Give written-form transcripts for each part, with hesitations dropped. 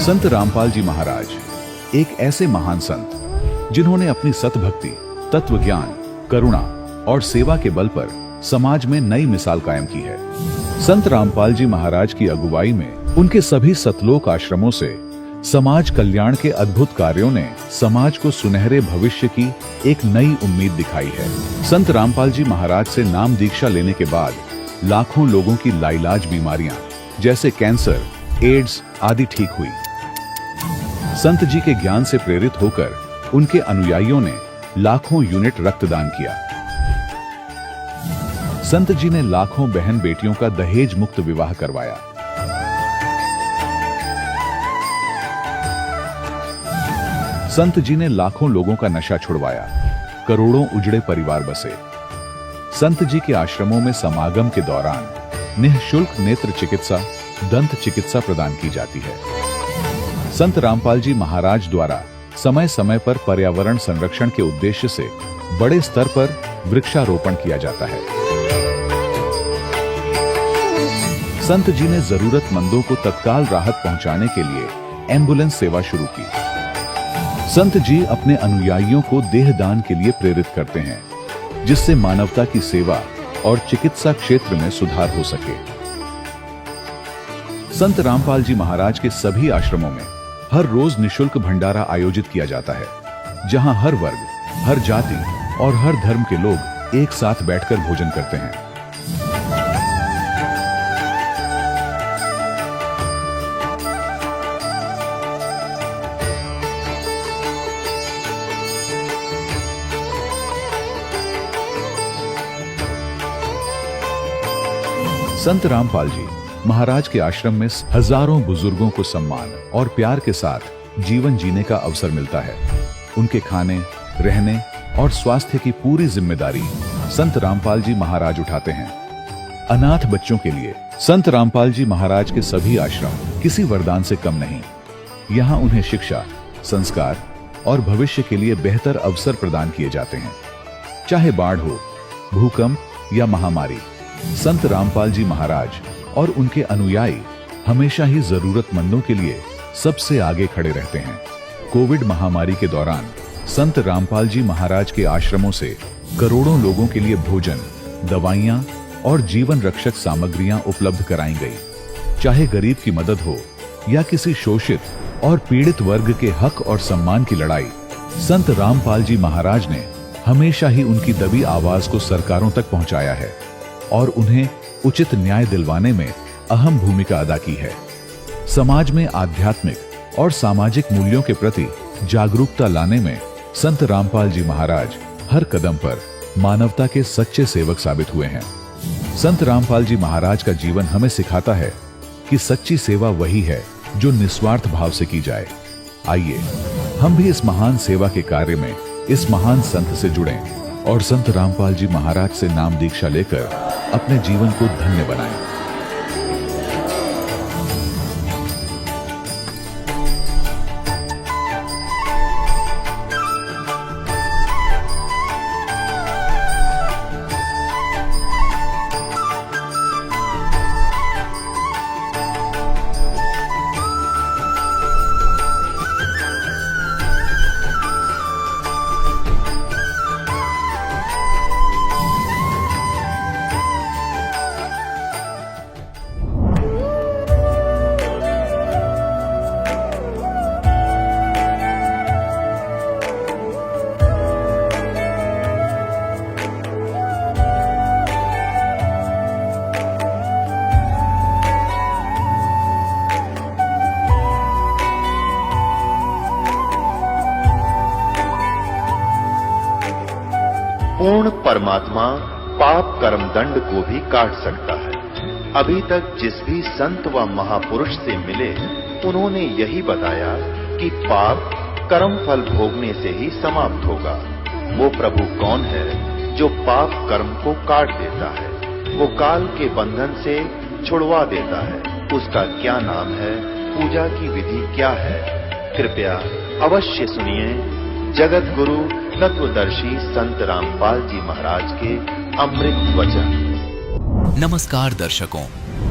संत रामपाल जी महाराज एक ऐसे महान संत जिन्होंने अपनी सतभक्ति, तत्व ज्ञान, करुणा और सेवा के बल पर समाज में नई मिसाल कायम की है। संत रामपाल जी महाराज की अगुवाई में उनके सभी सतलोक आश्रमों से समाज कल्याण के अद्भुत कार्यों ने समाज को सुनहरे भविष्य की एक नई उम्मीद दिखाई है। संत रामपाल जी महाराज से नाम दीक्षा लेने के बाद लाखों लोगों की लाइलाज बीमारियां जैसे कैंसर, एड्स आदि ठीक हुई। संत जी के ज्ञान से प्रेरित होकर उनके अनुयायियों ने लाखों यूनिट रक्तदान किया। संत जी ने लाखों बहन बेटियों का दहेज मुक्त विवाह करवाया। संत जी ने लाखों लोगों का नशा छुड़वाया, करोड़ों उजड़े परिवार बसे। संत जी के आश्रमों में समागम के दौरान निःशुल्क नेत्र चिकित्सा, दंत चिकित्सा प्रदान की जाती है। संत रामपाल जी महाराज द्वारा समय समय पर पर्यावरण संरक्षण के उद्देश्य से बड़े स्तर पर वृक्षारोपण किया जाता है। संत जी ने जरूरतमंदों को तत्काल राहत पहुंचाने के लिए एम्बुलेंस सेवा शुरू की। संत जी अपने अनुयायियों को देहदान के लिए प्रेरित करते हैं, जिससे मानवता की सेवा और चिकित्सा क्षेत्र में सुधार हो सके। संत रामपाल जी महाराज के सभी आश्रमों में हर रोज निःशुल्क भंडारा आयोजित किया जाता है, जहां हर वर्ग, हर जाति और हर धर्म के लोग एक साथ बैठकर भोजन करते हैं। संत रामपाल जी महाराज के आश्रम में हजारों बुजुर्गों को सम्मान और प्यार के साथ जीवन जीने का अवसर मिलता है। उनके खाने, रहने और स्वास्थ्य की पूरी जिम्मेदारी संत रामपाल जी महाराज उठाते हैं। अनाथ बच्चों के लिए संत रामपाल जी महाराज के सभी आश्रम किसी वरदान से कम नहीं। यहाँ उन्हें शिक्षा, संस्कार और भविष्य के लिए बेहतर अवसर प्रदान किए जाते हैं। चाहे बाढ़ हो, भूकंप या महामारी, संत रामपाल जी महाराज और उनके अनुयायी हमेशा ही जरूरतमंदों के लिए सबसे आगे खड़े रहते हैं। कोविड महामारी के दौरान संत रामपाल जी महाराज के आश्रमों से करोड़ों लोगों के लिए भोजन, दवाइयां और जीवन रक्षक सामग्रियां उपलब्ध कराई गई। चाहे गरीब की मदद हो या किसी शोषित और पीड़ित वर्ग के हक और सम्मान की लड़ाई, संत रामपाल जी महाराज ने हमेशा ही उनकी दबी आवाज को सरकारों तक पहुंचाया है और उन्हें उचित न्याय दिलवाने में अहम भूमिका अदा की है। समाज में आध्यात्मिक और सामाजिक मूल्यों के प्रति जागरूकता लाने में संत रामपाल जी महाराज हर कदम पर मानवता के सच्चे सेवक साबित हुए हैं। संत रामपाल जी महाराज का जीवन हमें सिखाता है कि सच्ची सेवा वही है जो निस्वार्थ भाव से की जाए। आइए हम भी इस महान सेवा के कार्य में इस महान संत से जुड़ें और संत रामपाल जी महाराज से नाम दीक्षा लेकर अपने जीवन को धन्य बनाएं। पूर्ण परमात्मा पाप कर्म दंड को भी काट सकता है। अभी तक जिस भी संत व महापुरुष से मिले, उन्होंने यही बताया कि पाप कर्म फल भोगने से ही समाप्त होगा। वो प्रभु कौन है जो पाप कर्म को काट देता है, वो काल के बंधन से छुड़वा देता है। उसका क्या नाम है, पूजा की विधि क्या है? कृपया अवश्य सुनिए जगत गुरु तत्वदर्शी संत रामपाल जी महाराज के अमृत वचन। नमस्कार दर्शकों,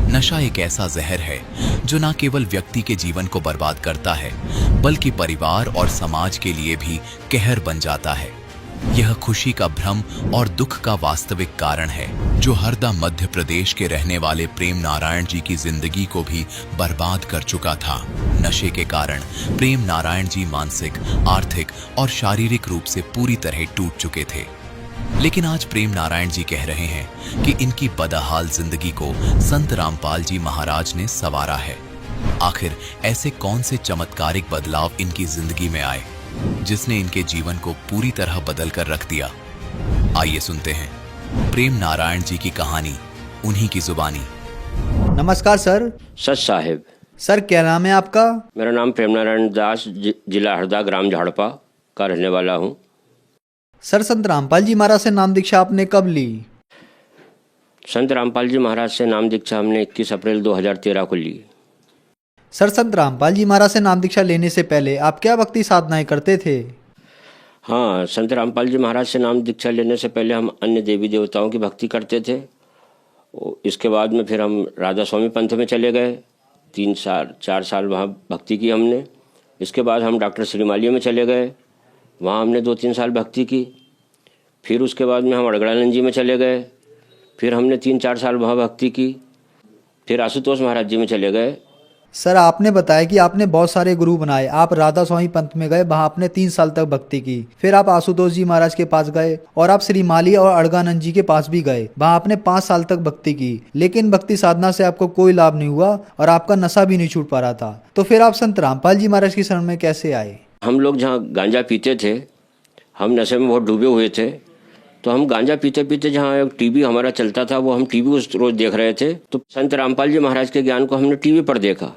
नशा एक ऐसा जहर है जो न केवल व्यक्ति के जीवन को बर्बाद करता है, बल्कि परिवार और समाज के लिए भी कहर बन जाता है। यह खुशी का भ्रम और दुख का वास्तविक कारण है, जो हरदा मध्य प्रदेश के रहने वाले प्रेम नारायण जी की जिंदगी को भी बर्बाद कर चुका था। नशे के कारण प्रेम नारायण जी मानसिक, आर्थिक और शारीरिक रूप से पूरी तरह टूट चुके थे। लेकिन आज प्रेम नारायण जी कह रहे हैं कि इनकी बदहाल जिंदगी को संत रामपाल जी महाराज ने संवारा है। आखिर ऐसे कौन से चमत्कारिक बदलाव इनकी जिंदगी में आए, जिसने इनके जीवन को पूरी तरह बदल कर रख दिया? आइए सुनते हैं प्रेम नारायण जी की कहानी, उन्हीं की जुबानी। नमस्कार सर। सच साहेब। सर क्या नाम है आपका? मेरा नाम प्रेम नारायण दास, जिला हरदा, ग्राम झाड़पा का रहने वाला हूँ। सर संत रामपाल जी महाराज से नाम दीक्षा आपने कब ली? संत रामपाल जी महाराज से नाम दीक्षा हमने 21 अप्रैल 2013 को ली। सर संत रामपाल जी महाराज से नाम दीक्षा लेने से पहले आप क्या भक्ति साधनाएं करते थे? हाँ, संत रामपाल जी महाराज से नाम दीक्षा लेने से पहले हम अन्य देवी देवताओं की भक्ति करते थे। इसके बाद में फिर हम राधा स्वामी पंथ में चले गए। 4 साल वहाँ भक्ति की हमने। इसके बाद हम डॉक्टर श्रीमालिया में चले गए, वहाँ हमने 2-3 साल भक्ति की। फिर उसके बाद में हम अड़गड़ानंद जी में चले गए, फिर हमने 3-4 साल वहाँ भक्ति की। फिर आशुतोष महाराज जी में चले गए। सर आपने बताया कि आपने बहुत सारे गुरु बनाए। आप राधा स्वामी पंथ में गए, वहाँ आपने 3 साल तक भक्ति की। फिर आप आशुतोष जी महाराज के पास गए और आप श्रीमाली और अड़गानंद जी के पास भी गए, वहाँ आपने 5 साल तक भक्ति की। लेकिन भक्ति साधना से आपको कोई लाभ नहीं हुआ और आपका नशा भी नहीं छूट पा रहा था। तो फिर आप संत रामपाल जी महाराज की शरण में कैसे आए? हम लोग जहाँ गांजा पीते थे, हम नशे में बहुत डूबे हुए थे, तो हम गांजा पीते पीते जहाँ एक टीवी हमारा चलता था, वो हम टीवी उस रोज देख रहे थे। तो संत रामपाल जी महाराज के ज्ञान को हमने टीवी पर देखा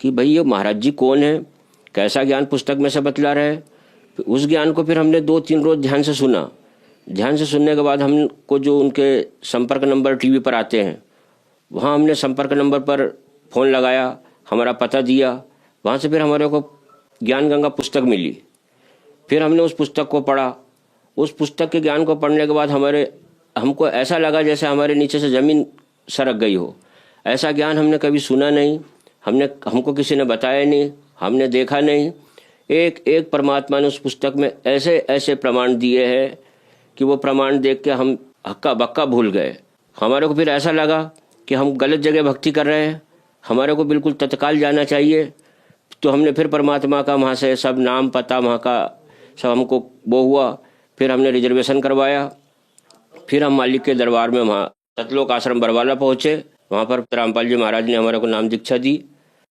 कि भाई ये महाराज जी कौन है, कैसा ज्ञान पुस्तक में से बतला रहे। उस ज्ञान को फिर हमने 2-3 रोज ध्यान से सुना। ध्यान से सुनने के बाद हमको जो उनके संपर्क नंबर टीवी पर आते हैं, वहाँ हमने संपर्क नंबर पर फ़ोन लगाया, हमारा पता दिया। वहाँ से फिर हमारे को ज्ञान गंगा पुस्तक मिली। फिर हमने उस पुस्तक को पढ़ा। उस पुस्तक के ज्ञान को पढ़ने के बाद हमको ऐसा लगा जैसे हमारे नीचे से ज़मीन सरक गई हो। ऐसा ज्ञान हमने कभी सुना नहीं, हमको किसी ने बताया नहीं, हमने देखा नहीं। एक एक परमात्मा ने उस पुस्तक में ऐसे ऐसे प्रमाण दिए हैं कि वो प्रमाण देख के हम हक्का बक्का भूल गए। हमारे को फिर ऐसा लगा कि हम गलत जगह भक्ति कर रहे हैं, हमारे को बिल्कुल तत्काल जाना चाहिए। तो हमने फिर परमात्मा का वहाँ से सब नाम पता वहाँ का सब हमको वो हुआ। फिर हमने रिजर्वेशन करवाया। फिर हम मालिक के दरबार में वहाँ सतलोक आश्रम बरवाला पहुँचे। वहाँ पर रामपाल जी महाराज ने हमारे को नाम दीक्षा दी।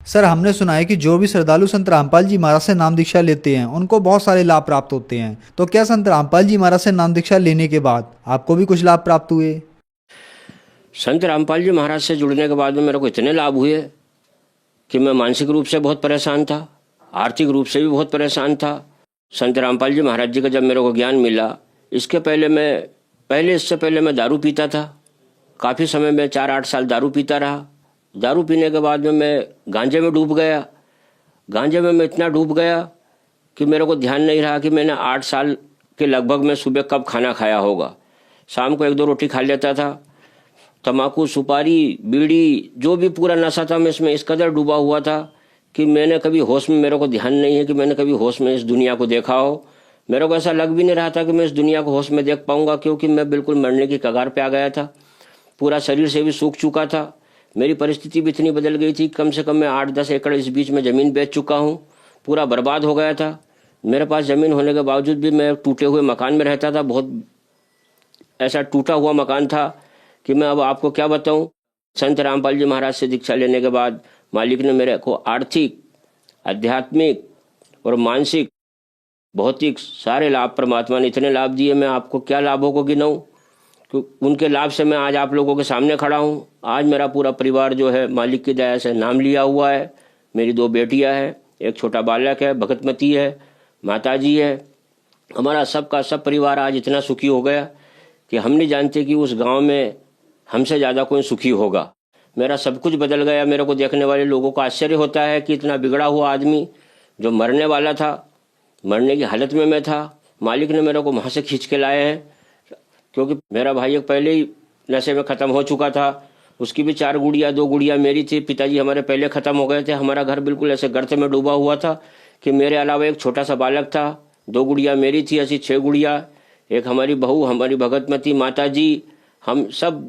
सर हमने सुना है कि जो भी श्रद्धालु संत रामपाल जी महाराज से नाम दीक्षा लेते हैं उनको बहुत सारे लाभ प्राप्त होते हैं। तो क्या संत रामपाल जी महाराज से नाम दीक्षा लेने के बाद आपको भी कुछ लाभ प्राप्त हुए? संत रामपाल जी महाराज से जुड़ने के बाद में मेरे को इतने लाभ हुए कि मैं मानसिक रूप से बहुत परेशान था, आर्थिक रूप से भी बहुत परेशान था। संत रामपाल जी महाराज जी का जब मेरे को ज्ञान मिला, इससे पहले मैं दारू पीता था। काफ़ी समय में 4-8 साल दारू पीता रहा। दारू पीने के बाद में मैं गांजे में डूब गया। गांजे में मैं इतना डूब गया कि मेरे को ध्यान नहीं रहा कि मैंने 8 साल के लगभग में सुबह कब खाना खाया होगा। शाम को 1-2 रोटी खा लेता था। तम्बाकू, सुपारी, बीड़ी, जो भी पूरा नशा था मैं इसमें इस कदर डूबा हुआ था कि मैंने कभी होश में, मेरे को ध्यान नहीं है कि मैंने कभी होश में इस दुनिया को देखा हो। मेरे को ऐसा लग भी नहीं रहा था कि मैं इस दुनिया को होश में देख पाऊंगा, क्योंकि मैं बिल्कुल मरने की कगार पे आ गया था। पूरा शरीर से भी सूख चुका था। मेरी परिस्थिति भी इतनी बदल गई थी, कम से कम मैं 8-10 एकड़ इस बीच में ज़मीन बेच चुका हूँ। पूरा बर्बाद हो गया था। मेरे पास ज़मीन होने के बावजूद भी मैं टूटे हुए मकान में रहता था। बहुत ऐसा टूटा हुआ मकान था कि मैं अब आपको क्या बताऊँ। संत रामपाल जी महाराज से दीक्षा लेने के बाद मालिक ने मेरे को आर्थिक, आध्यात्मिक और मानसिक, भौतिक सारे लाभ परमात्मा ने इतने लाभ दिए, मैं आपको क्या लाभों को गिनाऊं। उनके लाभ से मैं आज आप लोगों के सामने खड़ा हूँ। आज मेरा पूरा परिवार जो है मालिक की दया से नाम लिया हुआ है। मेरी 2 बेटियां हैं, एक छोटा बालक है, भगतमती है, माताजी है। हमारा सबका सब परिवार आज इतना सुखी हो गया कि हम नहीं जानते कि उस गांव में हमसे ज़्यादा कोई सुखी होगा। मेरा सब कुछ बदल गया। मेरे को देखने वाले लोगों को आश्चर्य होता है कि इतना बिगड़ा हुआ आदमी जो मरने वाला था, मरने की हालत में मैं था, मालिक ने मेरे को वहाँ से खींच के लाए हैं। क्योंकि मेरा भाई एक पहले ही नशे में ख़त्म हो चुका था, उसकी भी 4 गुड़िया, 2 गुड़िया मेरी थी। पिताजी हमारे पहले ख़त्म हो गए थे। हमारा घर बिल्कुल ऐसे गर्त में डूबा हुआ था कि मेरे अलावा एक छोटा सा बालक था। 2 गुड़िया मेरी थी, ऐसी 6 गुड़िया। एक हमारी बहू, हमारी भगतमती माता जी, हम सब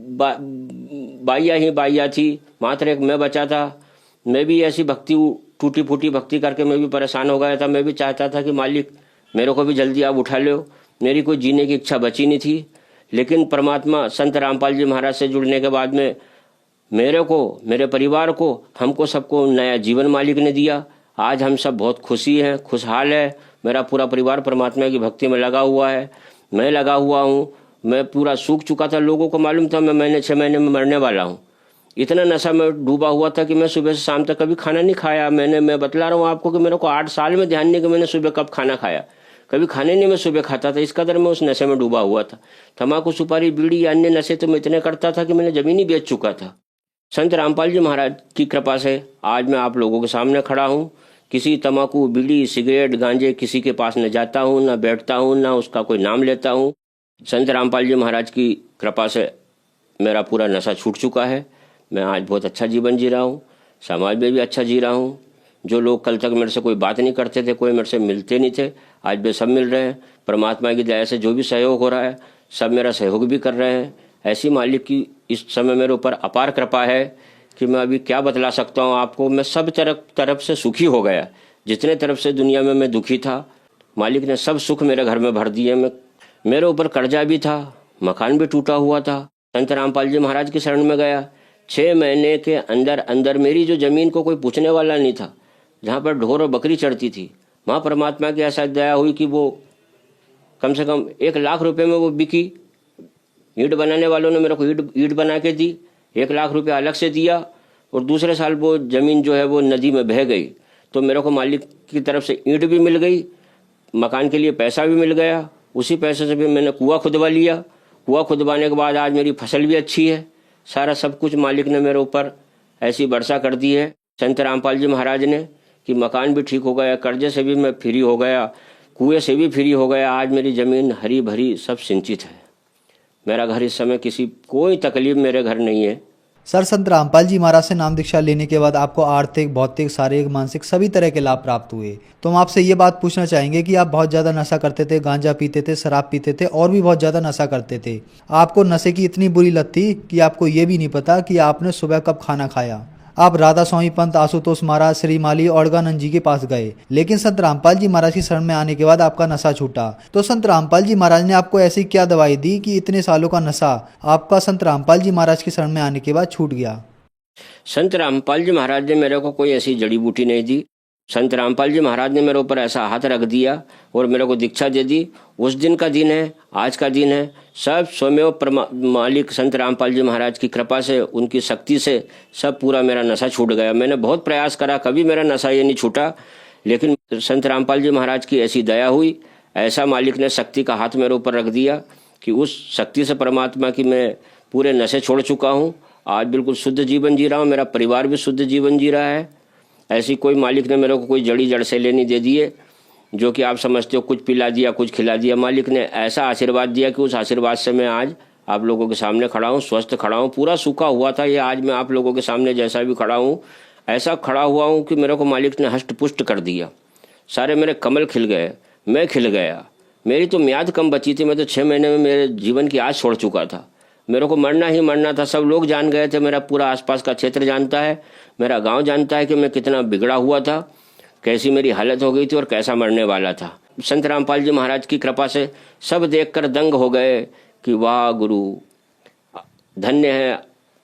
बाइया ही बाइया थी। मात्र एक मैं बचा था। मैं भी ऐसी भक्ति, टूटी फूटी भक्ति करके मैं भी परेशान हो गया था। मैं भी चाहता था कि मालिक मेरे को भी जल्दी आप उठा लो। मेरी कोई जीने की इच्छा बची नहीं थी। लेकिन परमात्मा संत रामपाल जी महाराज से जुड़ने के बाद में मेरे को, मेरे परिवार को, हमको सबको नया जीवन मालिक ने दिया। आज हम सब बहुत खुशी हैं, खुशहाल है। मेरा पूरा परिवार परमात्मा की भक्ति में लगा हुआ है। मैं लगा हुआ हूँ। मैं पूरा सूख चुका था। लोगों को मालूम था मैं 6 महीने में मरने वाला हूँ। इतना नशा में डूबा हुआ था कि मैं सुबह से शाम तक कभी खाना नहीं खाया। मैं बतला रहा हूँ आपको कि मेरे को 8 साल में ध्यान नहीं कि मैंने सुबह कब खाना खाया। कभी खाने नहीं मैं सुबह खाता था। इस कदर मैं उस नशे में डूबा हुआ था। तम्बाकू, सुपारी, बीड़ी या अन्य नशे तो मैं इतने करता था कि मैंने जमीन ही बेच चुका था। संत रामपाल जी महाराज की कृपा से आज मैं आप लोगों के सामने खड़ा हूँ। किसी तम्बाकू, बीड़ी, सिगरेट, गांजे किसी के पास न जाता हूँ, न बैठता हूँ, न उसका कोई नाम लेता हूँ। संत रामपाल जी महाराज की कृपा से मेरा पूरा नशा छूट चुका है। मैं आज बहुत अच्छा जीवन जी रहा हूँ। समाज में भी अच्छा जी रहा हूँ। जो लोग कल तक मेरे से कोई बात नहीं करते थे, कोई मेरे से मिलते नहीं थे, आज वे सब मिल रहे हैं। परमात्मा की दया से जो भी सहयोग हो रहा है, सब मेरा सहयोग भी कर रहे हैं। ऐसी मालिक की इस समय मेरे ऊपर अपार कृपा है कि मैं अभी क्या बतला सकता हूँ आपको। मैं सब तरफ से सुखी हो गया। जितने तरफ से दुनिया में मैं दुखी था, मालिक ने सब सुख मेरे घर में भर दिए। मेरे ऊपर कर्जा भी था, मकान भी टूटा हुआ था। संत रामपाल जी महाराज की शरण में गया। 6 महीने के अंदर अंदर मेरी जो जमीन को कोई पूछने वाला नहीं था, जहाँ पर ढोर और बकरी चढ़ती थी, वहाँ परमात्मा की ऐसा दया हुई कि वो कम से कम 1 लाख रुपए में वो बिकी। ईंट बनाने वालों ने मेरे को ईंट बना के दी। 1 लाख रुपया अलग से दिया और दूसरे साल वो जमीन जो है वो नदी में बह गई। तो मेरे को मालिक की तरफ से ईंट भी मिल गई, मकान के लिए पैसा भी मिल गया। उसी पैसे से भी मैंने कुआं खुदवा लिया। कुआं खुदवाने के बाद आज मेरी फसल भी अच्छी है। सारा सब कुछ मालिक ने मेरे ऊपर ऐसी वर्षा कर दी है संत रामपाल जी महाराज ने कि मकान भी ठीक हो गया, कर्जे से भी मैं फ्री हो गया, कुएं से भी फ्री हो गया। आज मेरी ज़मीन हरी भरी सब सिंचित है। मेरा घर इस समय कोई तकलीफ मेरे घर नहीं है। सर, संत रामपाल जी महाराज से नाम दीक्षा लेने के बाद आपको आर्थिक, भौतिक, शारीरिक, मानसिक सभी तरह के लाभ प्राप्त हुए। तो हम आपसे ये बात पूछना चाहेंगे कि आप बहुत ज़्यादा नशा करते थे, गांजा पीते थे, शराब पीते थे और भी बहुत ज़्यादा नशा करते थे। आपको नशे की इतनी बुरी लत थी कि आपको ये भी नहीं पता कि आपने सुबह कब खाना खाया। आप राधा स्वामी पंत, आशुतोष महाराज, श्री माली और अड़गानंद जी के पास गए, लेकिन संत रामपाल जी महाराज की शरण में आने के बाद आपका नशा छूटा। तो संत रामपाल जी महाराज ने आपको ऐसी क्या दवाई दी कि इतने सालों का नशा आपका संत रामपाल जी महाराज की शरण में आने के बाद छूट गया? संत रामपाल जी महाराज ने मेरे को कोई ऐसी जड़ी बूटी नहीं दी। संत रामपाल जी महाराज ने मेरे ऊपर ऐसा हाथ रख दिया और मेरे को दीक्षा दे दी। उस दिन का दिन है, आज का दिन है, सब स्वयं मालिक संत रामपाल जी महाराज की कृपा से, उनकी शक्ति से सब पूरा मेरा नशा छूट गया। मैंने बहुत प्रयास करा, कभी मेरा नशा ये नहीं छूटा, लेकिन संत रामपाल जी महाराज की ऐसी दया हुई, ऐसा मालिक ने शक्ति का हाथ मेरे ऊपर रख दिया कि उस शक्ति से परमात्मा की मैं पूरे नशे छोड़ चुका हूँ। आज बिल्कुल शुद्ध जीवन जी रहा हूँ। मेरा परिवार भी शुद्ध जीवन जी रहा है। ऐसी कोई मालिक ने मेरे को कोई जड़ से लेनी दे दिए जो कि आप समझते हो कुछ पिला दिया, कुछ खिला दिया। मालिक ने ऐसा आशीर्वाद दिया कि उस आशीर्वाद से मैं आज आप लोगों के सामने खड़ा हूँ, स्वस्थ खड़ा हूँ। पूरा सूखा हुआ था ये, आज मैं आप लोगों के सामने जैसा भी खड़ा हूँ ऐसा खड़ा हुआ हूँ कि मेरे को मालिक ने हष्ट पुष्ट कर दिया। सारे मेरे कमल खिल गए, मैं खिल गया। मेरी तो म्याद कम बची थी। मैं तो 6 महीने में मेरे जीवन की आस छोड़ चुका था। मेरे को मरना ही मरना था। सब लोग जान गए थे, मेरा पूरा आसपास का क्षेत्र जानता है, मेरा गांव जानता है कि मैं कितना बिगड़ा हुआ था, कैसी मेरी हालत हो गई थी और कैसा मरने वाला था। संत रामपाल जी महाराज की कृपा से सब देखकर दंग हो गए कि वाह गुरु, धन्य है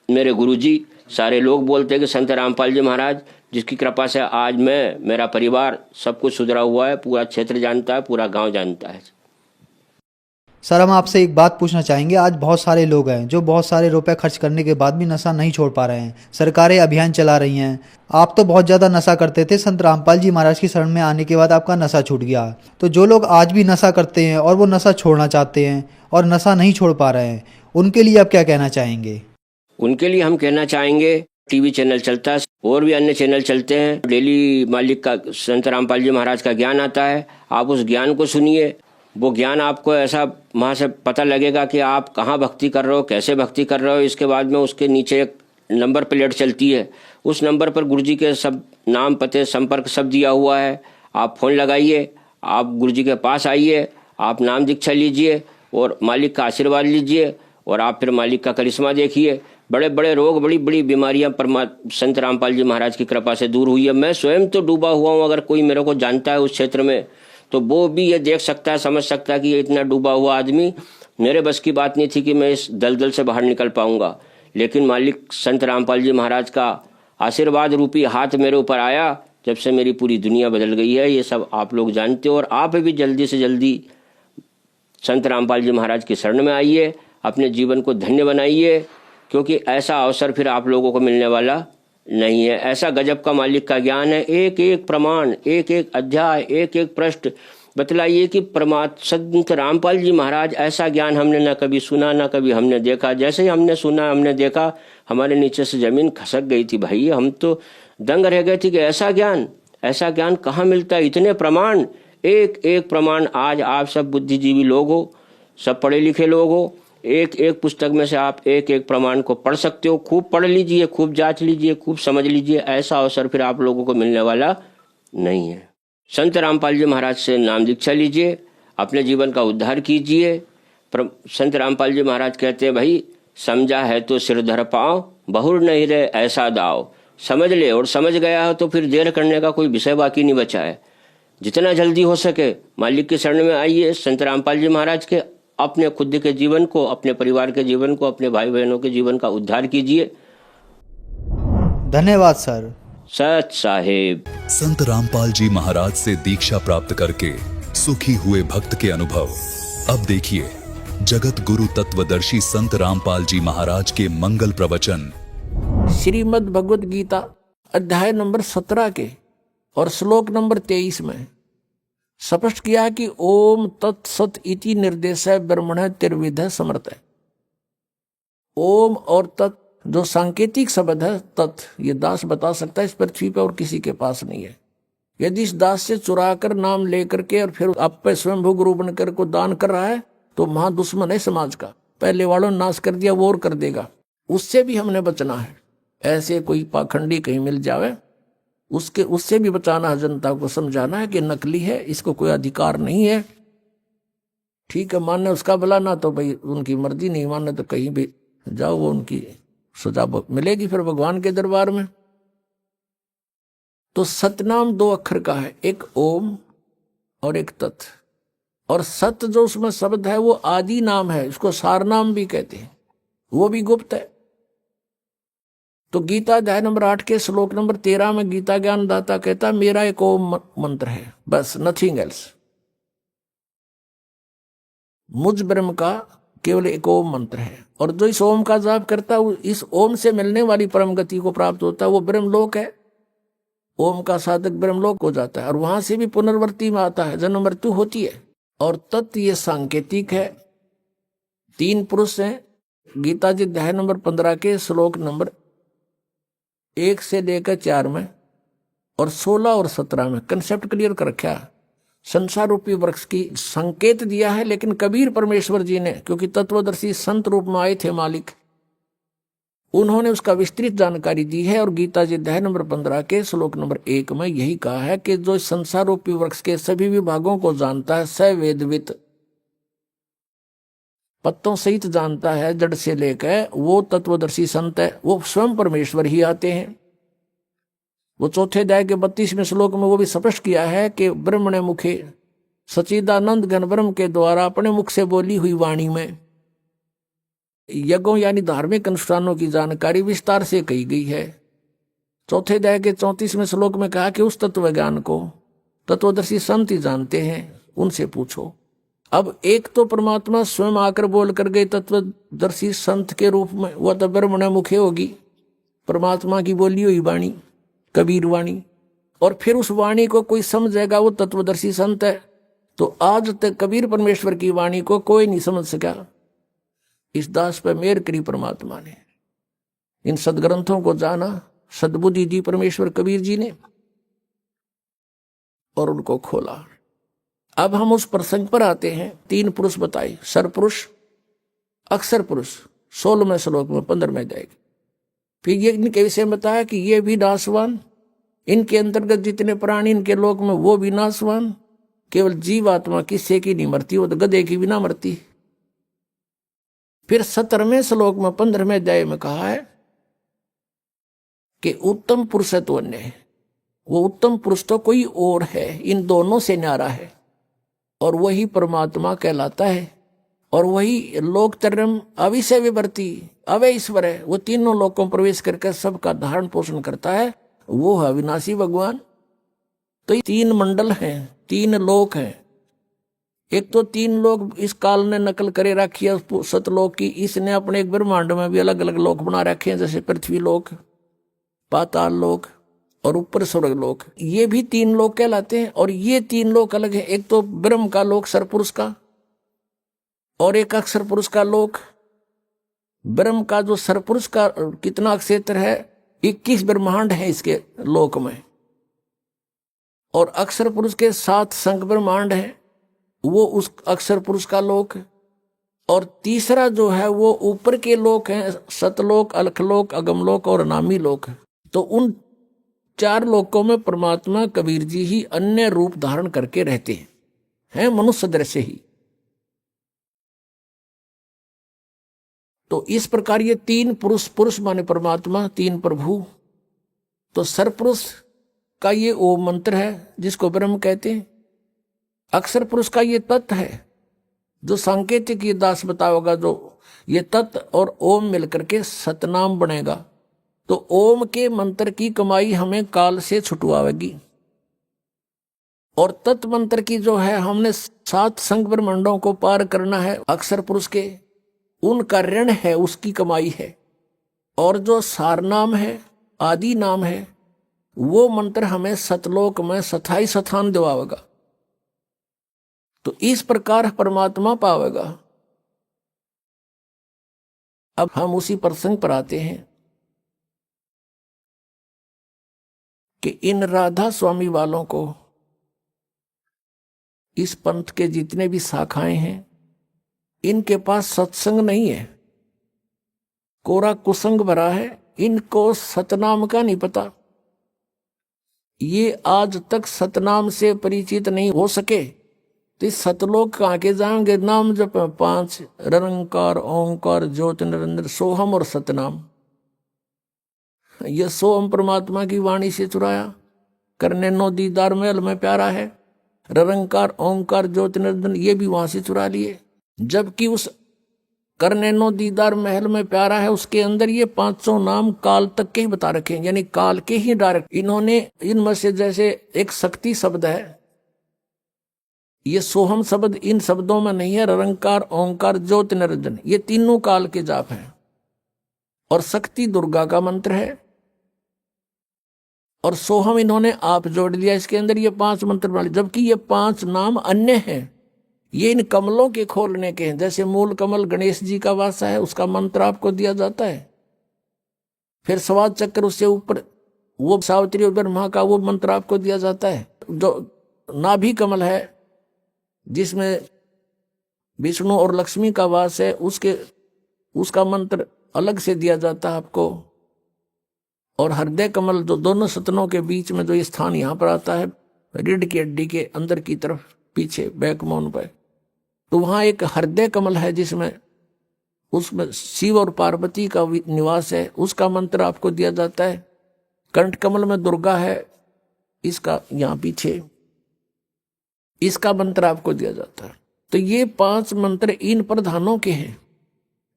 मेरे गुरु जी। सारे लोग बोलते हैं कि संत रामपाल जी महाराज जिसकी कृपा से आज मैं, मेरा परिवार सब कुछ सुधरा हुआ है, पूरा क्षेत्र जानता है, पूरा गाँव जानता है। सर, हम आपसे एक बात पूछना चाहेंगे। आज बहुत सारे लोग हैं जो बहुत सारे रुपए खर्च करने के बाद भी नशा नहीं छोड़ पा रहे हैं। सरकारें अभियान चला रही हैं। आप तो बहुत ज़्यादा नशा करते थे, संत रामपाल जी महाराज की शरण में आने के बाद आपका नशा छूट गया। तो जो लोग आज भी नशा करते हैं और वो नशा छोड़ना चाहते हैं और नशा नहीं छोड़ पा रहे हैं, उनके लिए आप क्या कहना चाहेंगे? उनके लिए हम कहना चाहेंगे, टीवी चैनल चलता है और भी अन्य चैनल चलते हैं, डेली मालिक का, संत रामपाल जी महाराज का ज्ञान आता है। आप उस ज्ञान को सुनिए। वो ज्ञान आपको ऐसा वहाँ से पता लगेगा कि आप कहाँ भक्ति कर रहे हो, कैसे भक्ति कर रहे हो। इसके बाद में उसके नीचे एक नंबर प्लेट चलती है, उस नंबर पर गुरुजी के सब नाम, पते, संपर्क सब दिया हुआ है। आप फ़ोन लगाइए, आप गुरुजी के पास आइए, आप नाम दीक्षा लीजिए और मालिक का आशीर्वाद लीजिए और आप फिर मालिक का करिश्मा देखिए। बड़े बड़े रोग, बड़ी बड़ी बीमारियां संत रामपाल जी महाराज की कृपा से दूर हुई है। मैं स्वयं तो डूबा हुआ हूँ, अगर कोई मेरे को जानता है उस क्षेत्र में तो वो भी ये देख सकता है, समझ सकता है कि ये इतना डूबा हुआ आदमी, मेरे बस की बात नहीं थी कि मैं इस दलदल से बाहर निकल पाऊंगा। लेकिन मालिक संत रामपाल जी महाराज का आशीर्वाद रूपी हाथ मेरे ऊपर आया, जब से मेरी पूरी दुनिया बदल गई है। ये सब आप लोग जानते हो और आप भी जल्दी से जल्दी संत रामपाल जी महाराज की शरण में आइए, अपने जीवन को धन्य बनाइए, क्योंकि ऐसा अवसर फिर आप लोगों को मिलने वाला नहीं है। ऐसा गजब का मालिक का ज्ञान है, एक एक प्रमाण, एक एक अध्याय, एक एक पृष्ठ बतलाइए कि संत रामपाल जी महाराज, ऐसा ज्ञान हमने ना कभी सुना ना कभी हमने देखा। जैसे ही हमने सुना, हमने देखा, हमारे नीचे से जमीन खसक गई थी भाई। हम तो दंग रह गए थे कि ऐसा ज्ञान कहाँ मिलता है, इतने प्रमाण, एक एक प्रमाण। आज आप सब बुद्धिजीवी लोग हो, सब पढ़े लिखे लोग हो, एक एक पुस्तक में से आप एक एक प्रमाण को पढ़ सकते हो। खूब पढ़ लीजिए, खूब जांच लीजिए, खूब समझ लीजिए। ऐसा अवसर फिर आप लोगों को मिलने वाला नहीं है। संत रामपाल जी महाराज से नाम दीक्षा लीजिए, अपने जीवन का उद्धार कीजिए। संत रामपाल जी महाराज कहते हैं, भाई समझा है तो सिर धर पाओ, बहुर नहीं रहे ऐसा दाव। समझ ले और समझ गया हो तो फिर देर करने का कोई विषय बाकी नहीं बचा है। जितना जल्दी हो सके मालिक की शरण में आइए, संत रामपाल जी महाराज के, अपने खुद के जीवन को, अपने परिवार के जीवन को, अपने भाई बहनों के जीवन का उद्धार कीजिए। धन्यवाद सर। सत साहेब। संत रामपाल जी महाराज से दीक्षा प्राप्त करके सुखी हुए भक्त के अनुभव। अब देखिए जगत गुरु तत्वदर्शी संत रामपाल जी महाराज के मंगल प्रवचन। श्रीमद् भगवद गीता अध्याय नंबर 17 के और श्लोक नंबर 23 में स्पष्ट किया कि ओम तत्सत इति निर्देशः ब्रह्मणः त्रिविधः समर्थः। ओम और तत् जो सांकेतिक शब्द है, तत् ये दास बता सकता है, इस पृथ्वी पर और किसी के पास नहीं है। यदि इस दास से चुरा कर नाम लेकर के और फिर आप पे स्वयंभू गुरु बनकर को दान कर रहा है तो महादुश्मन है समाज का। पहले वालों ने नाश कर दिया, वो और कर देगा। उससे भी हमने बचना है। ऐसे कोई पाखंडी कहीं मिल जावे उससे भी बचाना है। जनता को समझाना है कि नकली है, इसको कोई अधिकार नहीं है। ठीक है, मानने उसका भला, ना तो भाई उनकी मर्जी, नहीं मानने तो कहीं भी जाओ, वो उनकी सजा मिलेगी फिर भगवान के दरबार में। तो सतनाम 2 अक्षर का है, एक ओम और एक तत्। और सत जो उसमें शब्द है वो आदि नाम है, इसको सार नाम भी कहते हैं, वो भी गुप्त है। तो गीता अध्याय नंबर 8 के श्लोक नंबर 13 में गीता ज्ञान दाता कहता है, मेरा एक ओम मंत्र है, बस, नथिंग एल्स। मुझ ब्रह्म का केवल एक ओम मंत्र है। और जो इस ओम का जाप करता है, इस ओम से मिलने वाली परम गति को प्राप्त होता है, वो ब्रह्मलोक है। ओम का साधक ब्रह्मलोक हो जाता है और वहां से भी पुनर्वृत्ति में आता है, जन्म मृत्यु होती है। और तत् ये सांकेतिक है। 3 पुरुष हैं गीता जी अध्याय नंबर 15 के श्लोक नंबर 1 से लेकर 4 में और 16 और 17 में कंसेप्ट क्लियर कर रखा है। संसार रूपी वृक्ष की संकेत दिया है, लेकिन कबीर परमेश्वर जी ने, क्योंकि तत्वदर्शी संत रूप में आए थे मालिक, उन्होंने उसका विस्तृत जानकारी दी है। और गीता जी अध्याय नंबर 15 के श्लोक नंबर 1 में यही कहा है कि जो संसार रूपी वृक्ष के सभी विभागों को जानता है, स वेदवित, पत्तों सहित जानता है जड़ से लेकर, वो तत्वदर्शी संत है। वो स्वयं परमेश्वर ही आते हैं। वो चौथे अध्याय के 32वें श्लोक में वो भी स्पष्ट किया है कि ब्रह्मणे मुखे सच्चिदानंद घन ब्रह्म के द्वारा अपने मुख से बोली हुई वाणी में यज्ञों यानी धार्मिक अनुष्ठानों की जानकारी विस्तार से कही गई है। चौथे अध्याय के 34वें श्लोक में कहा कि उस तत्व ज्ञान को तत्वदर्शी संत ही जानते हैं, उनसे पूछो। अब एक तो परमात्मा स्वयं आकर बोल कर गए तत्वदर्शी संत के रूप में, वह तो ब्रह्मणे मुखे होगी, परमात्मा की बोली हुई वाणी, कबीर वाणी। और फिर उस वाणी को कोई समझेगा, वो तत्वदर्शी संत है। तो आज तक कबीर परमेश्वर की वाणी को कोई नहीं समझ सका। इस दास पर मेहर करी परमात्मा ने, इन सदग्रंथों को जाना, सद्बुद्धि दी परमेश्वर कबीर जी ने और उनको खोला। अब हम उस प्रसंग पर आते हैं। 3 पुरुष बताए, सरपुरुष, अक्षर पुरुष, 16वें श्लोक में 15वें अध्याय। फिर ये इनके विषय में बताया कि ये भी नाशवान, इनके अंतर्गत जितने प्राणी इनके लोक में वो भी नाशवान, केवल जीवात्मा किससे की नहीं मरती, वो तो गधे की भी ना मरती। फिर 17वें श्लोक में 15वें अध्याय में कहा है कि उत्तम पुरुषत्व ने, वो उत्तम पुरुष तो कोई और है, इन दोनों से न्यारा है, और वही परमात्मा कहलाता है, और वही लोकतरम अविषय विवर्ती अवय ईश्वर है। वो तीनों लोकों में प्रवेश करके सबका धारण पोषण करता है, वो है अविनाशी भगवान। तो ये 3 मंडल हैं, 3 लोक हैं। एक तो 3 लोक इस काल ने नकल करे रखी है सतलोक की, इसने अपने एक ब्रह्मांड में भी अलग अलग लोक बना रखे हैं, जैसे पृथ्वी लोक, पाताल लोक और ऊपर स्वर्ग लोक। ये भी 3 लोक कहलाते हैं, और ये 3 लोक अलग है। एक तो ब्रह्म का लोक सरपुरुष का, और एक अक्षर पुरुष का लोक। ब्रह्म का जो सरपुरुष का कितना क्षेत्र है, 21 ब्रह्मांड है इसके लोक में, और अक्षर पुरुष के 7 संग ब्रह्मांड है, वो उस अक्षर पुरुष का लोक। और तीसरा जो है वो ऊपर के लोक हैं, सतलोक, अलखलोक, अगमलोक और अनामी लोक। तो उन 4 लोकों में परमात्मा कबीर जी ही अन्य रूप धारण करके रहते हैं मनुष्य दृश्य ही। तो इस प्रकार ये 3 पुरुष, पुरुष माने परमात्मा, 3 प्रभु। तो सरपुरुष का ये ओम मंत्र है जिसको ब्रह्म कहते हैं। अक्षर पुरुष का ये तत्व है जो सांकेतिक ये दास बताओगा, जो ये तत्व और ओम मिलकर के सतनाम बनेगा। तो ओम के मंत्र की कमाई हमें काल से छुटवाएगी, और तत्व मंत्र की जो है हमने 7 संग ब्रह्मांडों को पार करना है अक्षर पुरुष के, उनका ऋण है, उसकी कमाई है। और जो सार नाम है, आदि नाम है, वो मंत्र हमें सतलोक में स्थायी स्थान दिवाएगा। तो इस प्रकार परमात्मा पावेगा। अब हम उसी प्रसंग पर आते हैं कि इन राधा स्वामी वालों को, इस पंथ के जितने भी शाखाएं हैं, इनके पास सत्संग नहीं है, कोरा कुसंग भरा है, इनको सतनाम का नहीं पता। ये आज तक सतनाम से परिचित नहीं हो सके, तो इस सतलोक कहाँ के जाएंगे? नाम जप 5 निरंकार, ओंकार, ज्योति, निरंजन, सोहम और सतनाम। यह सोहम परमात्मा की वाणी से चुराया, करने नो दीदार महल में प्यारा है। निरंकार, ओंकार, ज्योति, निरंजन ये भी वहां से चुरा लिए, जबकि उस करने नो दीदार महल में प्यारा है उसके अंदर ये 500 नाम काल तक के ही बता रखे हैं, यानी काल के ही डायरेक्ट इन्होंने इनमें से, जैसे एक शक्ति शब्द है, ये सोहम शब्द इन शब्दों में नहीं है। निरंकार, ओंकार, ज्योति, निरंजन ये तीनों काल के जाप हैं, और शक्ति दुर्गा का मंत्र है, और सोहम इन्होंने आप जोड़ दिया इसके अंदर, ये 5 मंत्र वाले, जबकि ये 5 नाम अन्य हैं, ये इन कमलों के खोलने के हैं। जैसे मूल कमल गणेश जी का वासा है, उसका मंत्र आपको दिया जाता है। फिर स्वाद चक्र, उससे ऊपर वो सावित्री और ब्रह्मा का वो मंत्र आपको दिया जाता है। जो नाभि कमल है जिसमें विष्णु और लक्ष्मी का वास है, उसका मंत्र अलग से दिया जाता है आपको। और हृदय कमल जो दोनों सतनों के बीच में जो ये स्थान यहाँ पर आता है, रीढ़ की हड्डी के अंदर की तरफ पीछे बैकबोन पर, तो वहाँ एक हृदय कमल है जिसमें उसमें शिव और पार्वती का निवास है, उसका मंत्र आपको दिया जाता है। कंठ कमल में दुर्गा है, इसका यहाँ पीछे इसका मंत्र आपको दिया जाता है। तो ये 5 मंत्र इन प्रधानों के हैं,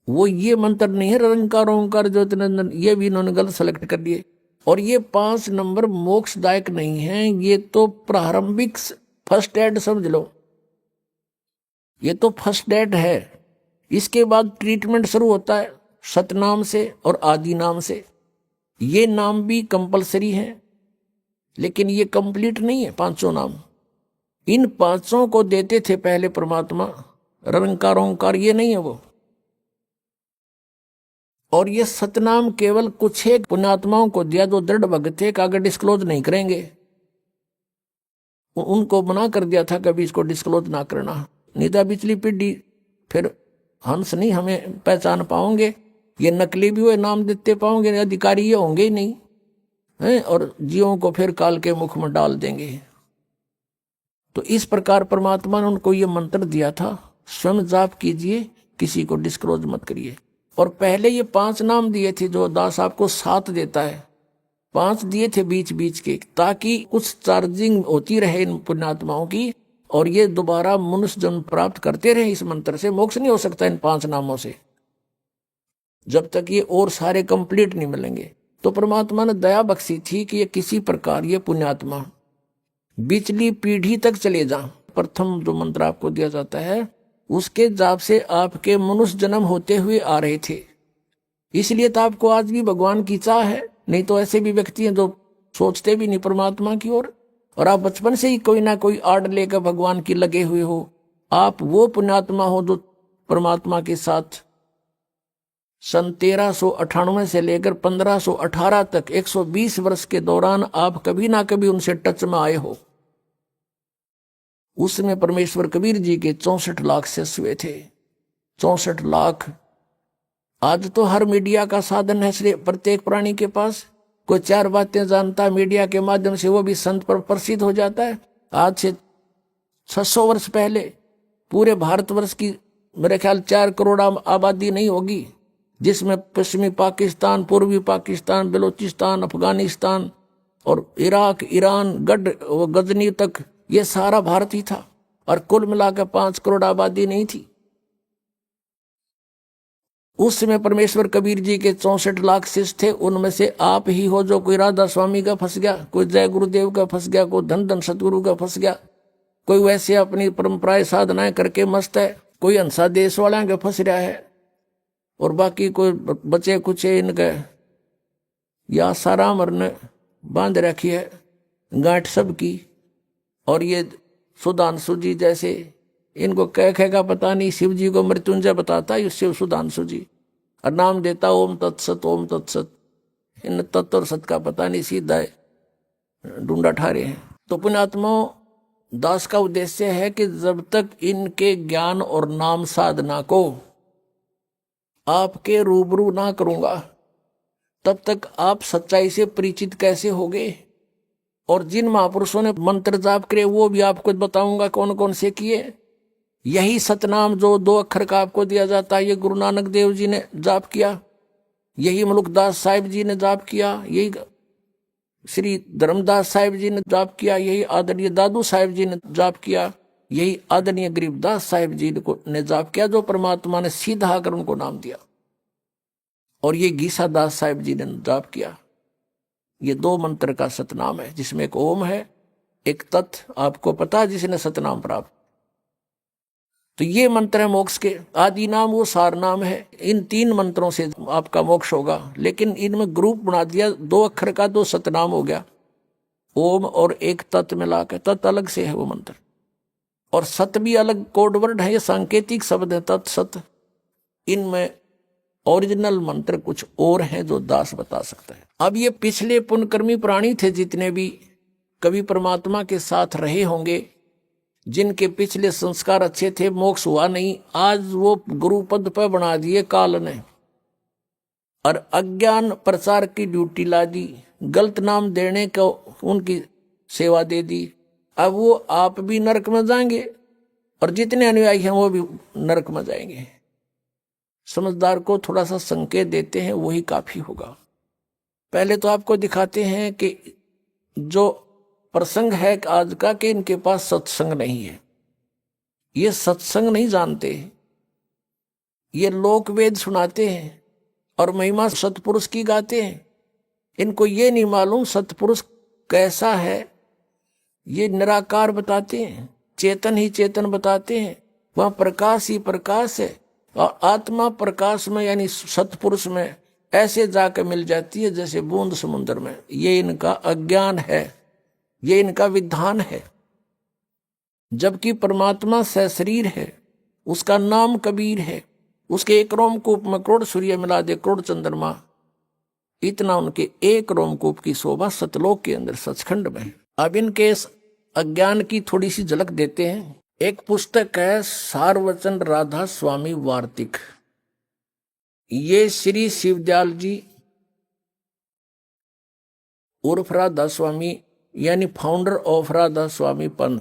वो ये मंत्र नहीं है निरंकार, ओंकार, ज्योति, निरंजन, ये भी इन्होंने गलत सेलेक्ट कर लिए। और ये 5 नंबर मोक्षदायक नहीं है, ये तो प्रारंभिक फर्स्ट एड समझ लो, ये तो फर्स्ट एड है। इसके बाद ट्रीटमेंट शुरू होता है सतनाम से और आदि नाम से। ये नाम भी कंपलसरी है, लेकिन ये कंप्लीट नहीं है 500 नाम। इन 500 को देते थे पहले परमात्मा, निरंकार, ओंकार ये नहीं है वो। और ये सतनाम केवल कुछ एक पुण्यात्माओं को दिया जो दृढ़ भक्त थे, अगर डिस्क्लोज नहीं करेंगे, उनको मना कर दिया था कभी इसको डिस्क्लोज ना करना, नहीं तो पिछली पीढ़ी फिर हंस नहीं हमें पहचान पाओगे। ये नकली भी हुए नाम देते पाओगे, अधिकारी ये होंगे ही नहीं हैं, और जीवों को फिर काल के मुख में डाल देंगे। तो इस प्रकार परमात्मा ने उनको ये मंत्र दिया था, स्वयं जाप कीजिए, किसी को डिस्क्लोज मत करिए। और पहले ये 5 नाम दिए थे, जो दास आपको 7 देता है, 5 दिए थे बीच बीच के, ताकि कुछ चार्जिंग होती रहे इन पुण्यात्माओं की, और ये दोबारा मनुष्य जन्म प्राप्त करते रहे। इस मंत्र से मोक्ष नहीं हो सकता इन 5 नामों से, जब तक ये और सारे कंप्लीट नहीं मिलेंगे। तो परमात्मा ने दया बख्शी थी कि ये किसी प्रकार ये पुण्यात्मा बिचली पीढ़ी तक चले जा। प्रथम जो मंत्र आपको दिया जाता है, उसके जाप से आपके मनुष्य जन्म होते हुए आ रहे थे, इसलिए तो आपको आज भी भगवान की चाह है। नहीं तो ऐसे भी व्यक्ति हैं जो सोचते भी नहीं परमात्मा की ओर, और आप बचपन से ही कोई ना कोई आड़ लेकर भगवान की लगे हुए हो। आप वो पुण्यात्मा हो जो परमात्मा के साथ सन 1398 से लेकर 1518 तक 120 वर्ष के दौरान आप कभी ना कभी उनसे टच में आए हो। उसमें परमेश्वर कबीर जी के 64 लाख शिष्य हुए थे। 64 लाख। आज तो हर मीडिया का साधन है प्रत्येक प्राणी के पास, कोई 4 बातें जानता मीडिया के माध्यम से, वो भी संत पर प्रसिद्ध हो जाता है। आज से 600 वर्ष पहले पूरे भारतवर्ष की मेरे ख्याल 4 करोड़ आबादी नहीं होगी, जिसमें पश्चिमी पाकिस्तान, पूर्वी पाकिस्तान, बलूचिस्तान, अफगानिस्तान और इराक, ईरान, गजनी तक ये सारा भारत ही था, और कुल मिलाकर 5 करोड़ आबादी नहीं थी। उस समय परमेश्वर कबीर जी के 64 लाख शिष्य थे। उनमें से आप ही हो जो कोई राधा स्वामी का फंस गया, कोई जय गुरुदेव का फंस गया, कोई धन धन सतगुरु का फंस गया, कोई वैसे अपनी परंपराएं साधनाएं करके मस्त है, कोई हंसा देश वाला के फंस रहा है, और बाकी कोई बचे कुछ इनके या साराम ने बांध रखी है गांठ सबकी। और ये सुधांशु जी जैसे, इनको कह का पता नहीं, शिव जी को मृत्युंजय बताता है शिव सुधांशु जी, और नाम देता ओम तत्सत ओम तत्सत। इन तत्व और सत का पता नहीं, सीधा ढूंढा ठारे हैं। तो पुण्यात्माओं, दास का उद्देश्य है कि जब तक इनके ज्ञान और नाम साधना को आपके रूबरू ना करूंगा, तब तक आप सच्चाई से परिचित कैसे होगे। और जिन महापुरुषों ने मंत्र जाप करे वो भी आपको बताऊंगा कौन कौन से किए। यही सतनाम जो 2 अक्षर का आपको दिया जाता है, ये गुरु नानक देव जी ने जाप किया, यही मलुकदास साहिब जी ने जाप किया, यही श्री धर्मदास साहिब जी ने जाप किया, यही आदरणीय दादू साहिब जी ने जाप किया, यही आदरणीय गरीबदास साहिब जी ने जाप किया, जो परमात्मा ने सीधा आकर उनको नाम दिया। और ये गीसा दास साहिब जी ने जाप किया। ये 2 मंत्र का सतनाम है, जिसमें एक ओम है, एक तत्, आपको पता है जिसने सतनाम प्राप्त। तो ये मंत्र है मोक्ष के। आदि नाम वो सार नाम है। इन 3 मंत्रों से आपका मोक्ष होगा। लेकिन इनमें ग्रुप बना दिया, 2 अक्षर का 2 सतनाम हो गया, ओम और एक तत् मिलाकर। तत् अलग से है वो मंत्र, और सत भी अलग कोड वर्ड है, ये सांकेतिक शब्द है तत् सत। इनमें ओरिजिनल मंत्र कुछ और हैं जो दास बता सकता है। अब ये पिछले पुण्यकर्मी प्राणी थे, जितने भी कभी परमात्मा के साथ रहे होंगे, जिनके पिछले संस्कार अच्छे थे, मोक्ष हुआ नहीं, आज वो गुरु पद पर बना दिए काल ने, और अज्ञान प्रचार की ड्यूटी ला दी, गलत नाम देने को उनकी सेवा दे दी। अब वो आप भी नरक में जाएंगे, और जितने अनुयायी हैं वो भी नरक में जाएंगे। समझदार को थोड़ा सा संकेत देते हैं, वही काफी होगा। पहले तो आपको दिखाते हैं कि जो प्रसंग है आज का, कि इनके पास सत्संग नहीं है, ये सत्संग नहीं जानते, ये लोक वेद सुनाते हैं और महिमा सतपुरुष की गाते हैं। इनको ये नहीं मालूम सतपुरुष कैसा है, ये निराकार बताते हैं, चेतन ही चेतन बताते हैं, वह प्रकाश ही प्रकाश है, और आत्मा प्रकाश में यानी सतपुरुष में ऐसे जाकर मिल जाती है जैसे बूंद समुद्र में। ये इनका अज्ञान है, ये इनका विधान है। जबकि परमात्मा सशरीर है, उसका नाम कबीर है, उसके एक रोमकूप में करोड़ सूर्य मिला दे करोड़ चंद्रमा, इतना उनके एक रोमकूप की शोभा सतलोक के अंदर सचखंड में। अब इनके अज्ञान की थोड़ी सी झलक देते हैं। एक पुस्तक है सारवचन राधा स्वामी वार्तिक, ये श्री शिवदयाल जी उर्फ राधा स्वामी यानी फाउंडर ऑफ राधा स्वामी पंथ,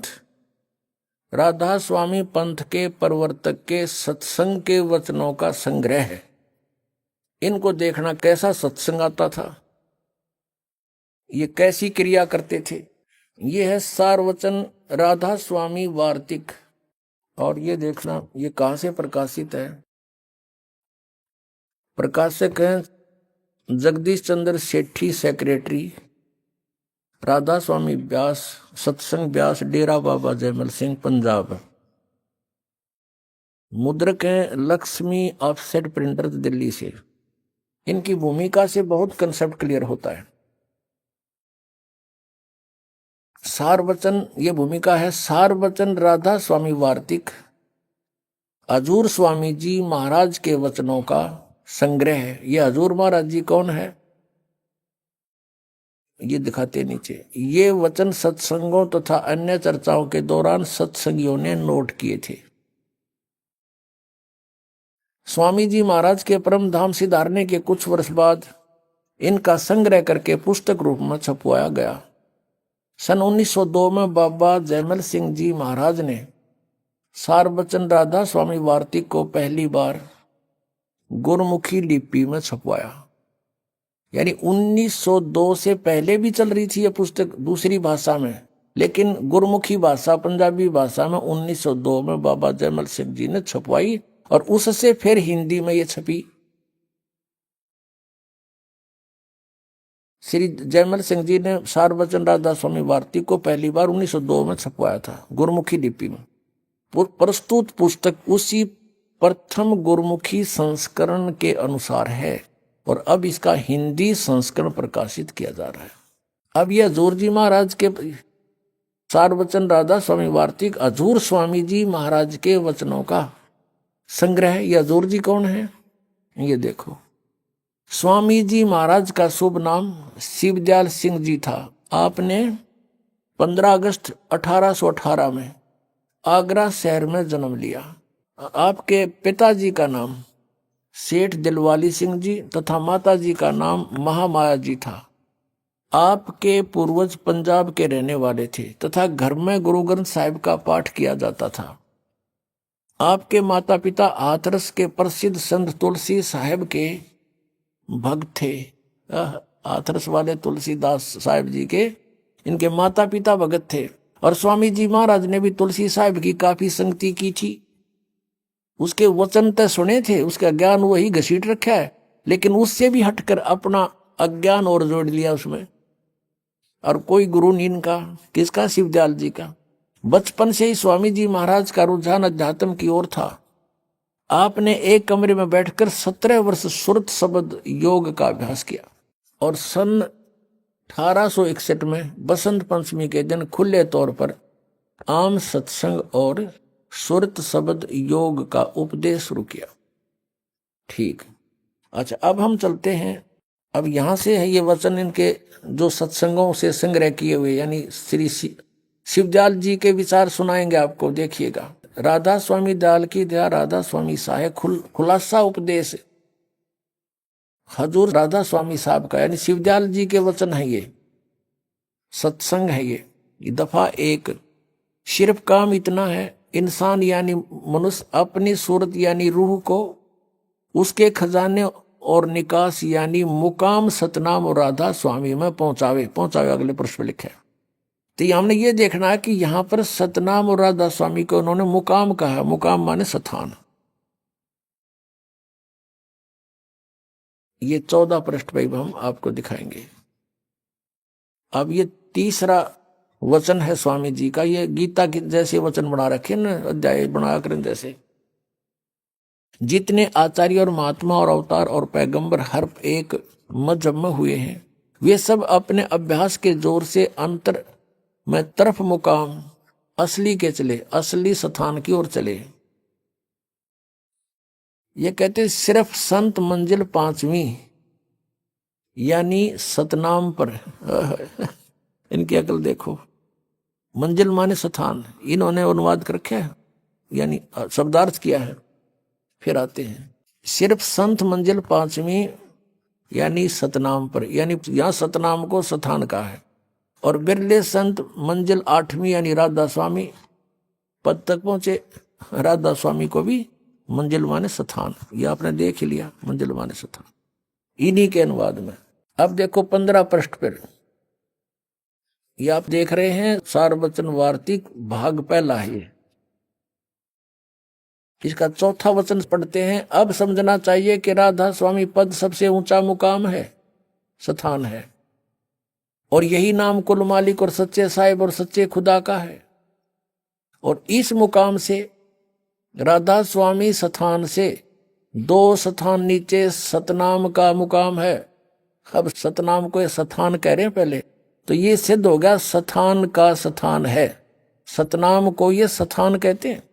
राधा स्वामी पंथ के प्रवर्तक के सत्संग के वचनों का संग्रह है। इनको देखना कैसा सत्संग आता था, ये कैसी क्रिया करते थे। ये है सारवचन राधा स्वामी वार्तिक। और ये देखना ये कहां से प्रकाशित है। प्रकाशक हैं जगदीश चंद्र सेठी, सेक्रेटरी राधा स्वामी व्यास, सत्संग व्यास, डेरा बाबा जयमल सिंह, पंजाब। मुद्रक हैं लक्ष्मी ऑफसेट प्रिंटर्स, दिल्ली से। इनकी भूमिका से बहुत कंसेप्ट क्लियर होता है। सारवचन ये भूमिका है। सारवचन राधा स्वामी वार्तिक हजूर स्वामी जी महाराज के वचनों का संग्रह है। ये हजूर महाराज जी कौन है, ये दिखाते नीचे। ये वचन सत्संगों तथा अन्य चर्चाओं के दौरान सत्संगियों ने नोट किए थे। स्वामी जी महाराज के परम धाम सिधारने के कुछ वर्ष बाद इनका संग्रह करके पुस्तक रूप में छपवाया गया। सन 1902 में बाबा जयमल सिंह जी महाराज ने सारवचन राधा स्वामी वार्तिक को पहली बार गुरमुखी लिपि में छपवाया। यानी 1902 से पहले भी चल रही थी यह पुस्तक दूसरी भाषा में, लेकिन गुरमुखी भाषा, पंजाबी भाषा में 1902 में बाबा जयमल सिंह जी ने छपवाई और उससे फिर हिंदी में ये छपी। श्री जयमल सिंह जी ने सारवचन राधा स्वामी वार्तिक को पहली बार 1902 में छपवाया था गुरमुखी लिपि में। प्रस्तुत पुस्तक उसी प्रथम गुरमुखी संस्करण के अनुसार है और अब इसका हिंदी संस्करण प्रकाशित किया जा रहा है। अब यह हजूर जी महाराज के सारवचन राधा स्वामी वार्तिक हजूर स्वामी जी महाराज के वचनों का संग्रह है। यह हजूर जी कौन है, ये देखो। स्वामी जी महाराज का शुभ नाम शिवदयाल सिंह जी था। आपने 15 अगस्त 1818 में आगरा शहर में जन्म लिया। आपके पिताजी का नाम सेठ दिलवाली सिंह जी तथा माता जी का नाम महामाया जी था। आपके पूर्वज पंजाब के रहने वाले थे तथा घर में गुरु ग्रंथ साहिब का पाठ किया जाता था। आपके माता पिता हाथरस के प्रसिद्ध संत तुलसी साहिब के भक्त थे। हाथरस वाले तुलसीदास साहिब जी के इनके माता पिता भगत थे और स्वामी जी महाराज ने भी तुलसी साहिब की काफी संगति की थी। उसके वचन तो सुने थे, उसका ज्ञान वही घसीट रखा है, लेकिन उससे भी हटकर अपना अज्ञान और जोड़ लिया उसमें। और कोई गुरु नहीं इनका, किसका, शिवदयाल जी का। बचपन से ही स्वामी जी महाराज का रुझान अध्यात्म की ओर था। आपने एक कमरे में बैठकर 17 वर्ष सुरत शब्द योग का अभ्यास किया और सन 1861 में बसंत पंचमी के दिन खुले तौर पर आम सत्संग और सुरत शब्द योग का उपदेश शुरू किया। ठीक, अच्छा, अब हम चलते हैं। अब यहां से है ये वचन इनके जो सत्संगों से संग्रह किए हुए, यानी श्री शिवदयाल जी के विचार सुनाएंगे आपको। देखिएगा, राधा स्वामी दयाल की दया, राधा स्वामी साहेब खुलासा उपदेश हजूर राधा स्वामी साहब का, यानी शिवदयाल जी के वचन है ये, सत्संग है ये। दफा 1, सिर्फ काम इतना है, इंसान यानी मनुष्य अपनी सूरत यानी रूह को उसके खजाने और निकास यानी मुकाम सतनाम और राधा स्वामी में पहुंचावे। अगले प्रश्न में लिखा है। तो हमने ये देखना है कि यहां पर सतनाम और राधा स्वामी को उन्होंने मुकाम कहा। मुकाम माने स्थान। ये 14 पृष्ठ पे हम आपको दिखाएंगे। अब ये तीसरा वचन है स्वामी जी का। ये गीता के जैसे वचन बना रखे न, अध्याय बना कर जैसे। जितने आचार्य और महात्मा और अवतार और पैगंबर हर एक मजहब में हुए हैं, वे सब अपने अभ्यास के जोर से अंतर में तरफ मुकाम असली के चले, असली स्थान की ओर चले। ये कहते सिर्फ संत मंजिल 5वीं यानी सतनाम पर इनकी अकल देखो। मंजिल माने स्थान, इन्होंने अनुवाद कर रखा है, यानी शब्दार्थ किया है। फिर आते हैं सिर्फ संत मंजिल 5वीं यानी सतनाम पर, यानी यहाँ सतनाम को स्थान का है, और बिरले संत मंजिल 8वीं यानी राधा स्वामी पद तक पहुंचे। राधा स्वामी को भी मंजिल माने स्थान, ये आपने देख ही लिया, मंजिल माने स्थान इन्हीं के अनुवाद में। अब देखो 15 पृष्ठ पर, ये आप देख रहे हैं सारवचन वार्तिक भाग पहला है, इसका चौथा वचन पढ़ते हैं। अब समझना चाहिए कि राधा स्वामी पद सबसे ऊंचा मुकाम है, स्थान है, और यही नाम कुल मालिक और सच्चे साहिब और सच्चे खुदा का है। और इस मुकाम से राधा स्वामी स्थान से 2 स्थान नीचे सतनाम का मुकाम है। अब सतनाम को स्थान कह रहे हैं पहले, तो ये सिद्ध हो गया स्थान का स्थान है। सतनाम को ये स्थान कहते हैं,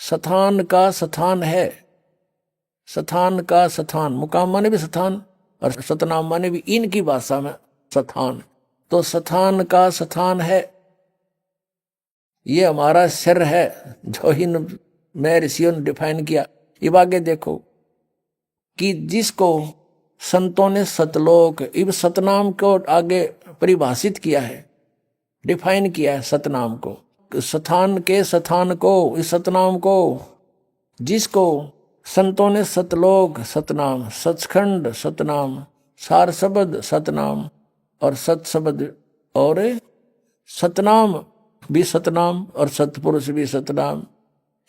स्थान का स्थान है, स्थान का स्थान, मुकाम माने भी स्थान और सतनाम माने भी इनकी भाषा में स्थान, तो स्थान का स्थान है। ये हमारा सिर है जो इन में ऋषियों ने डिफाइन किया। अब आगे देखो कि जिसको संतों ने सतलोक, इब सतनाम को आगे परिभाषित किया है, डिफाइन किया है सतनाम को, स्थान के स्थान को, इस सतनाम को, जिसको संतों ने सतलोक सतनाम, सचखंड सतनाम, सार शब्द सतनाम और सत शब्द और सतनाम भी सतनाम और सतपुरुष भी सतनाम।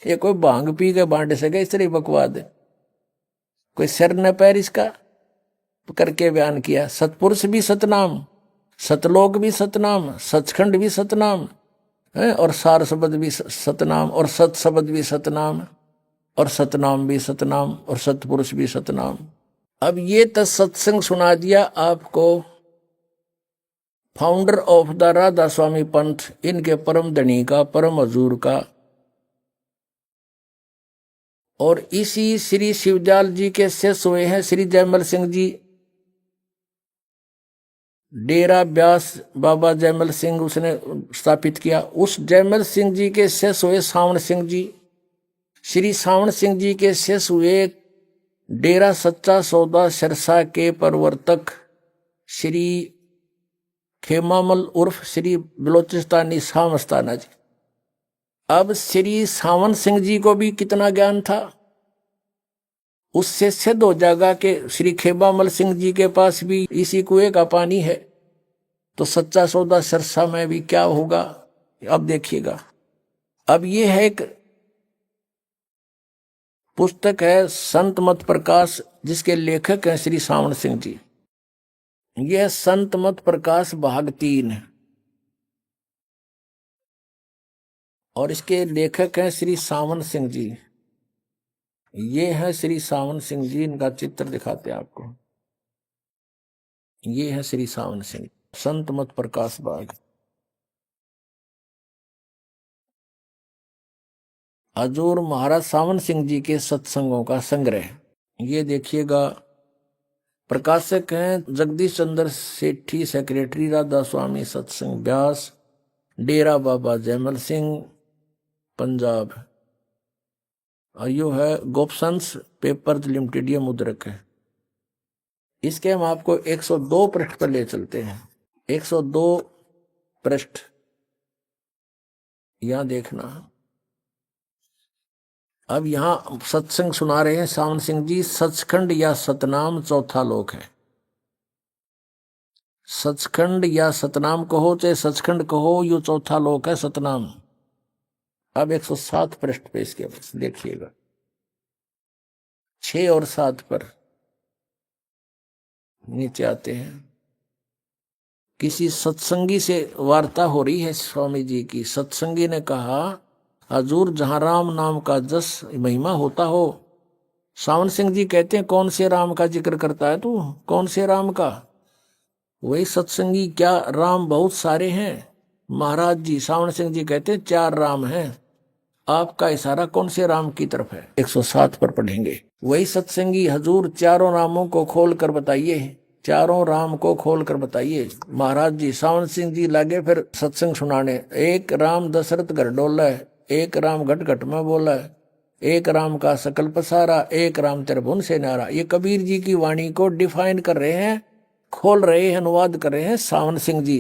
ये कोई भांग पी के बांटे सके इस तरह बकवाद है, कोई सिर न पैर इसका करके बयान किया। सतपुरुष भी सतनाम, सतलोक भी सतनाम, सचखंड भी सतनाम है, और सार शब्द भी सतनाम और सत शब्द भी सतनाम और सतनाम भी सतनाम और सतपुरुष भी सतनाम। अब ये तो सत्संग सुना दिया आपको फाउंडर ऑफ द राधा स्वामी पंथ, इनके परम धनी का, परम हजूर का, और इसी श्री शिवदयाल जी के शिष्य हुए हैं श्री जयमल सिंह जी। डेरा ब्यास बाबा जयमल सिंह उसने स्थापित किया। उस जयमल सिंह जी के शिष्य हुए सावण सिंह जी। श्री सावण सिंह जी के शिष्य हुए डेरा सच्चा सौदा सिरसा के प्रवर्तक श्री खेमामल उर्फ श्री बलोचिस्तानी सामस्ताना जी। अब श्री सावन सिंह जी को भी कितना ज्ञान था, उससे सिद्ध हो जाएगा कि श्री खेमामल सिंह जी के पास भी इसी कुएं का पानी है, तो सच्चा सौदा सिरसा में भी क्या होगा अब देखिएगा। अब ये है एक पुस्तक है संत मत प्रकाश, जिसके लेखक हैं श्री सावण सिंह जी। यह संत मत प्रकाश भाग 3 है और इसके लेखक हैं श्री सावन सिंह जी। ये है श्री सावन सिंह जी, इनका चित्र दिखाते हैं आपको। ये है श्री सावन सिंह, संत मत प्रकाश भाग। हजूर महाराज सावन सिंह जी के सत्संगों का संग्रह। ये देखिएगा, प्रकाशक हैं जगदीश चंद्र सेठी, सेक्रेटरी राधा स्वामी सत्संग ब्यास, डेरा बाबा जयमल सिंह पंजाब। और यो है गोपसंस पेपर लिमिटेड, ये मुद्रक है। इसके हम आपको 102 पृष्ठ पर ले चलते हैं। 102 पृष्ठ यहां देखना। अब यहां सत्संग सुना रहे हैं सावन सिंह जी। सचखंड या सतनाम चौथा लोक है। सचखंड या सतनाम कहो चाहे सचखंड कहो, यो चौथा लोक है सतनाम। अब 107 पृष्ठ पे इसके बस देखिएगा, 6 और 7 पर नीचे आते हैं। किसी सत्संगी से वार्ता हो रही है स्वामी जी की। सत्संगी ने कहा, हजूर जहां राम नाम का जस महिमा होता हो। सावन सिंह जी कहते हैं, कौन से राम का जिक्र करता है तू, कौन से राम का? वही सत्संगी, क्या राम बहुत सारे हैं महाराज जी? सावन सिंह जी कहते हैं 4 राम हैं। आपका इशारा कौन से राम की तरफ है? 107 पर पढ़ेंगे। वही सत्संगी, हजूर चारों रामों को खोल कर बताइए, चारों राम को खोल कर बताइए महाराज जी। सावन सिंह जी लागे फिर सत्संग सुनाने। एक राम दशरथ घर डोला है, एक राम घट घट में बोला है, एक राम का सकल पसारा, एक राम त्रिभुवन से नारा। ये कबीर जी की वाणी को डिफाइन कर रहे हैं, खोल रहे हैं, अनुवाद कर रहे हैं सावन सिंह जी।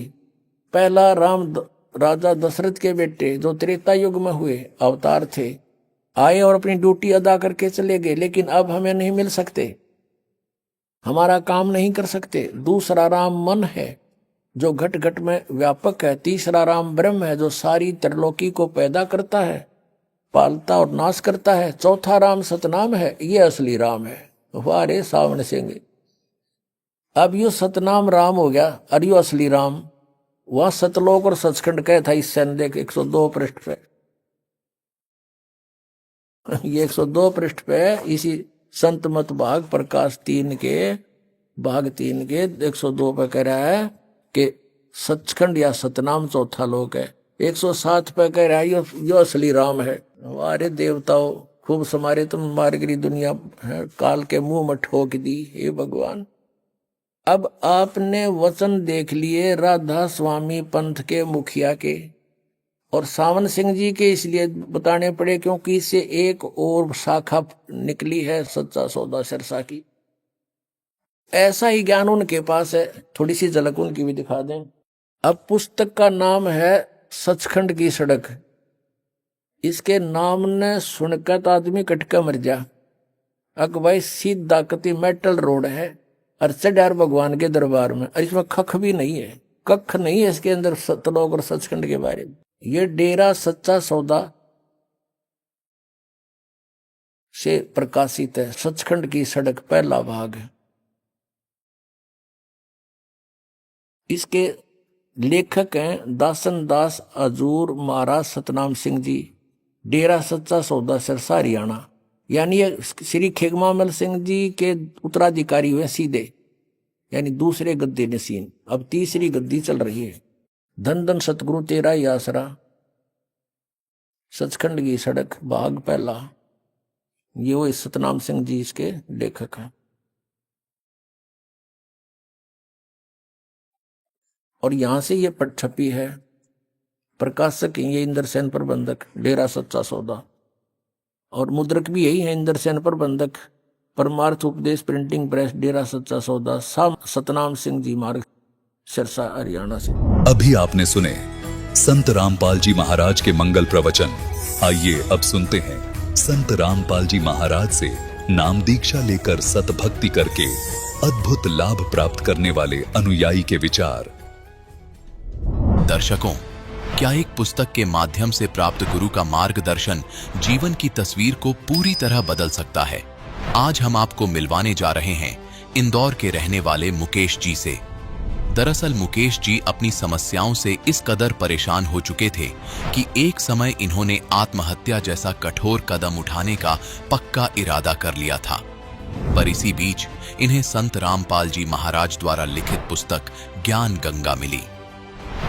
पहला राम राजा दशरथ के बेटे जो त्रेता युग में हुए अवतार थे, आए और अपनी ड्यूटी अदा करके चले गए, लेकिन अब हमें नहीं मिल सकते, हमारा काम नहीं कर सकते। दूसरा राम मन है जो घट घट में व्यापक है। तीसरा राम ब्रह्म है जो सारी त्रिलोकी को पैदा करता है, पालता और नाश करता है। चौथा राम सतनाम है, ये असली राम है। वाह रे सावन सिंह, अब यो सतनाम राम हो गया और यो असली राम। वह सतलोक और सचखंड कह था इस सैन देख 102 पृष्ठ पे। ये 102 पृष्ठ पे इसी संत मत भाग प्रकाश 3 के भाग 3 के 102 पे कह रहा है कि सचखंड या सतनाम चौथा लोक है। 107 पे कह रहा है यो असली राम है। अरे देवताओं खूब समारे तुम मारगिरी दुनिया है, काल के मुंह में ठोक दी। हे भगवान, अब आपने वचन देख लिए राधा स्वामी पंथ के मुखिया के और सावन सिंह जी के, इसलिए बताने पड़े क्योंकि इससे एक और शाखा निकली है सच्चा सौदा सिरसा की। ऐसा ही ज्ञान उनके पास है, थोड़ी सी झलक उनकी भी दिखा दें। अब पुस्तक का नाम है सचखंड की सड़क। इसके नाम ने सुनकर तो आदमी कटका मर जा। अक भाई सीधा कति मेटल रोड है और चढ़ार भगवान के दरबार में, और इसमें खख भी नहीं है, कख नहीं है इसके अंदर सतलोक और सचखंड के बारे में। ये डेरा सच्चा सौदा से प्रकाशित है। सचखंड की सड़क पहला भाग है। इसके लेखक हैं दासन दास अजूर महाराज सतनाम सिंह जी, डेरा सच्चा सौदा सिरसा हरियाणा। यानी ये श्री खेगमामल सिंह जी के उत्तराधिकारी हुए सीधे, यानी दूसरे गद्दी नसीन। अब तीसरी गद्दी चल रही है। धन धन सतगुरु तेरा ही आसरा, सचखंड की सड़क भाग पहला। ये वो सतनाम सिंह जी इसके लेखक हैं। और यहां से ये पट छपी है। प्रकाशक ये इंद्र सेन प्रबंधक, डेरा सच्चा सौदा, और मुद्रक भी यही है इंद्र सेन प्रबंधक, परमार्थ उपदेश प्रिंटिंग प्रेस, डेरा सच्चा सौदा, सतनाम सिंह जी मार्ग, सिरसा हरियाणा से। अभी आपने सुने संत रामपाल जी महाराज के मंगल प्रवचन। आइए अब सुनते हैं संत रामपाल जी महाराज से नाम दीक्षा लेकर सतभक्ति करके अद्भुत लाभ प्राप्त करने वाले अनुयायी के विचार। दर्शकों, क्या एक पुस्तक के माध्यम से प्राप्त गुरु का मार्गदर्शन जीवन की तस्वीर को पूरी तरह बदल सकता है? आज हम आपको मिलवाने जा रहे हैं इंदौर के रहने वाले मुकेश जी से। दरअसल मुकेश जी अपनी समस्याओं से इस कदर परेशान हो चुके थे कि एक समय इन्होंने आत्महत्या जैसा कठोर कदम उठाने का पक्का इरादा कर लिया था। पर इसी बीच इन्हें संत रामपाल जी महाराज द्वारा लिखित पुस्तक ज्ञान गंगा मिली।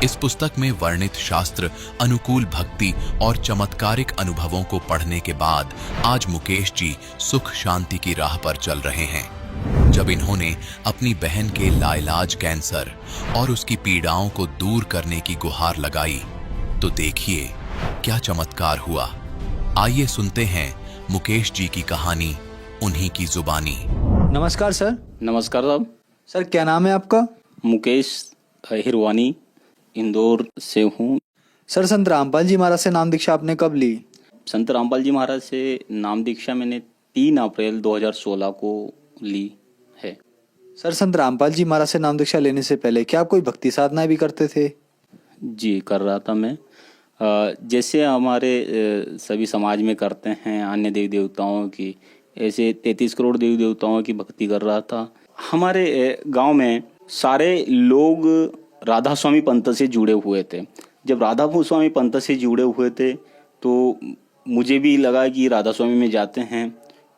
इस पुस्तक में वर्णित शास्त्र, अनुकूल भक्ति और चमत्कारिक अनुभवों को पढ़ने के बाद आज मुकेश जी सुख शांति की राह पर चल रहे हैं। जब इन्होंने अपनी बहन के लाइलाज कैंसर और उसकी पीड़ाओं को दूर करने की गुहार लगाई तो देखिए क्या चमत्कार हुआ। आइए सुनते हैं मुकेश जी की कहानी उन्हीं की जुबानी। नमस्कार सर। नमस्कार साहब। सर क्या नाम है आपका? मुकेश हिरवानी, इंदौर से हूँ। सर संत रामपाल जी महाराज से नाम दीक्षा आपने कब ली? संत रामपाल जी महाराज से नाम दीक्षा मैंने 3 अप्रैल 2016 को ली है। सर संत रामपाल जी महाराज से नाम दीक्षा लेने से पहले क्या आप कोई भक्ति साधनाएं भी करते थे? जी कर रहा था मैं। जैसे हमारे सभी समाज में करते हैं अन्य देवी देवताओं की, ऐसे 33 करोड़ देवी देवताओं की भक्ति कर रहा था। हमारे गांव में सारे लोग राधा स्वामी पंथ से जुड़े हुए थे। जब राधा स्वामी पंथ से जुड़े हुए थे तो मुझे भी लगा कि राधा स्वामी में जाते हैं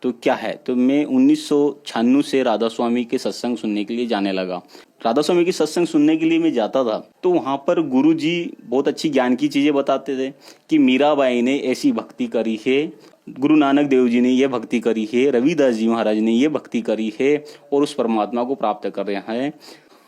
तो क्या है, तो मैं 1996 से राधा स्वामी के सत्संग सुनने के लिए जाने लगा। राधा स्वामी के सत्संग सुनने के लिए मैं जाता था तो वहाँ पर गुरु जी बहुत अच्छी ज्ञान की चीज़ें बताते थे कि मीराबाई ने ऐसी भक्ति करी है, गुरु नानक देव जी ने ये भक्ति करी है, रविदास जी महाराज ने ये भक्ति करी है और उस परमात्मा को प्राप्त कर रहे हैं।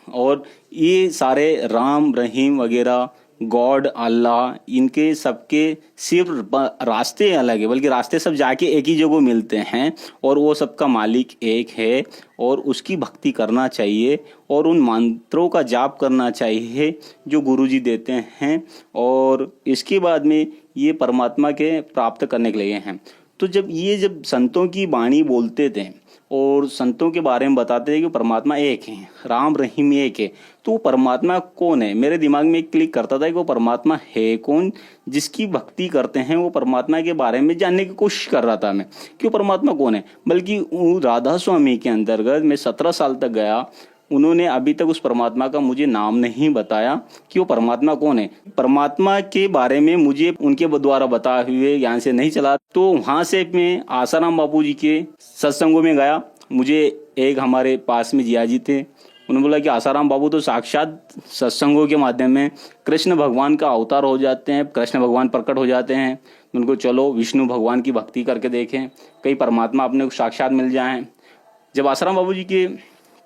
और ये सारे राम रहीम वगैरह गॉड, अल्लाह, इनके सबके सिर्फ रास्ते अलग है, बल्कि रास्ते सब जाके एक ही जगह मिलते हैं और वो सबका मालिक एक है और उसकी भक्ति करना चाहिए और उन मंत्रों का जाप करना चाहिए जो गुरुजी देते हैं और इसके बाद में ये परमात्मा के प्राप्त करने के लिए हैं। तो जब संतों की वाणी बोलते थे और संतों के बारे में बताते थे कि परमात्मा एक है, राम रहीम एक है, तो वो परमात्मा कौन है, मेरे दिमाग में एक क्लिक करता था कि वो परमात्मा है कौन। जिसकी भक्ति करते हैं वो परमात्मा के बारे में जानने की कोशिश कर रहा था मैं कि वो परमात्मा कौन है। बल्कि राधा स्वामी के अंतर्गत मैं 17 साल तक गया, उन्होंने अभी तक उस परमात्मा का मुझे नाम नहीं बताया कि वो परमात्मा कौन है। परमात्मा के बारे में मुझे उनके द्वारा बताए हुए ज्ञान से नहीं चला। तो वहाँ से मैं आसाराम बापू जी के सत्संगों में गया। मुझे एक हमारे पास में जिया जी थे, उन्होंने बोला कि आसाराम बाबू तो साक्षात सत्संगों के माध्यम में कृष्ण भगवान का अवतार हो जाते हैं, कृष्ण भगवान प्रकट हो जाते हैं। उनको चलो विष्णु भगवान की भक्ति करके देखें, कहीं परमात्मा अपने को साक्षात मिल जाएं। जब आसाराम बाबू जी के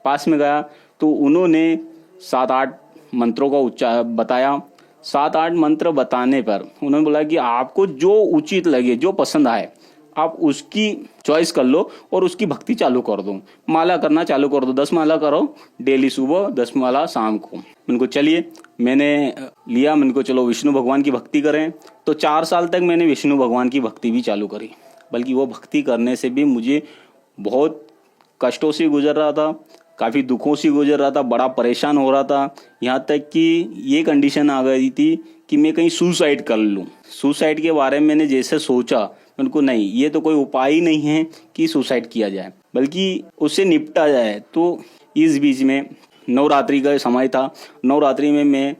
पास में गया तो उन्होंने 7-8 मंत्रों का बताया। 7-8 मंत्र बताने पर उन्होंने बोला कि आपको जो उचित लगे, जो पसंद आए, आप उसकी चॉइस कर लो और उसकी भक्ति चालू कर दो, माला करना चालू कर दो। 10 माला करो डेली, सुबह 10 माला शाम को। उनको चलिए मैंने लिया, मैंने को चलो विष्णु भगवान की भक्ति करें। तो 4 साल तक मैंने विष्णु भगवान की भक्ति भी चालू करी। बल्कि वो भक्ति करने से भी मुझे बहुत कष्टों से गुजर रहा था, काफ़ी दुखों से गुजर रहा था, बड़ा परेशान हो रहा था। यहाँ तक कि ये कंडीशन आ गई थी कि मैं कहीं सुसाइड कर लूँ। सुसाइड के बारे में मैंने जैसे सोचा, उनको नहीं, ये तो कोई उपाय ही नहीं है कि सुसाइड किया जाए, बल्कि उससे निपटा जाए। तो इस बीच में नवरात्रि का समय था। नवरात्रि में मैं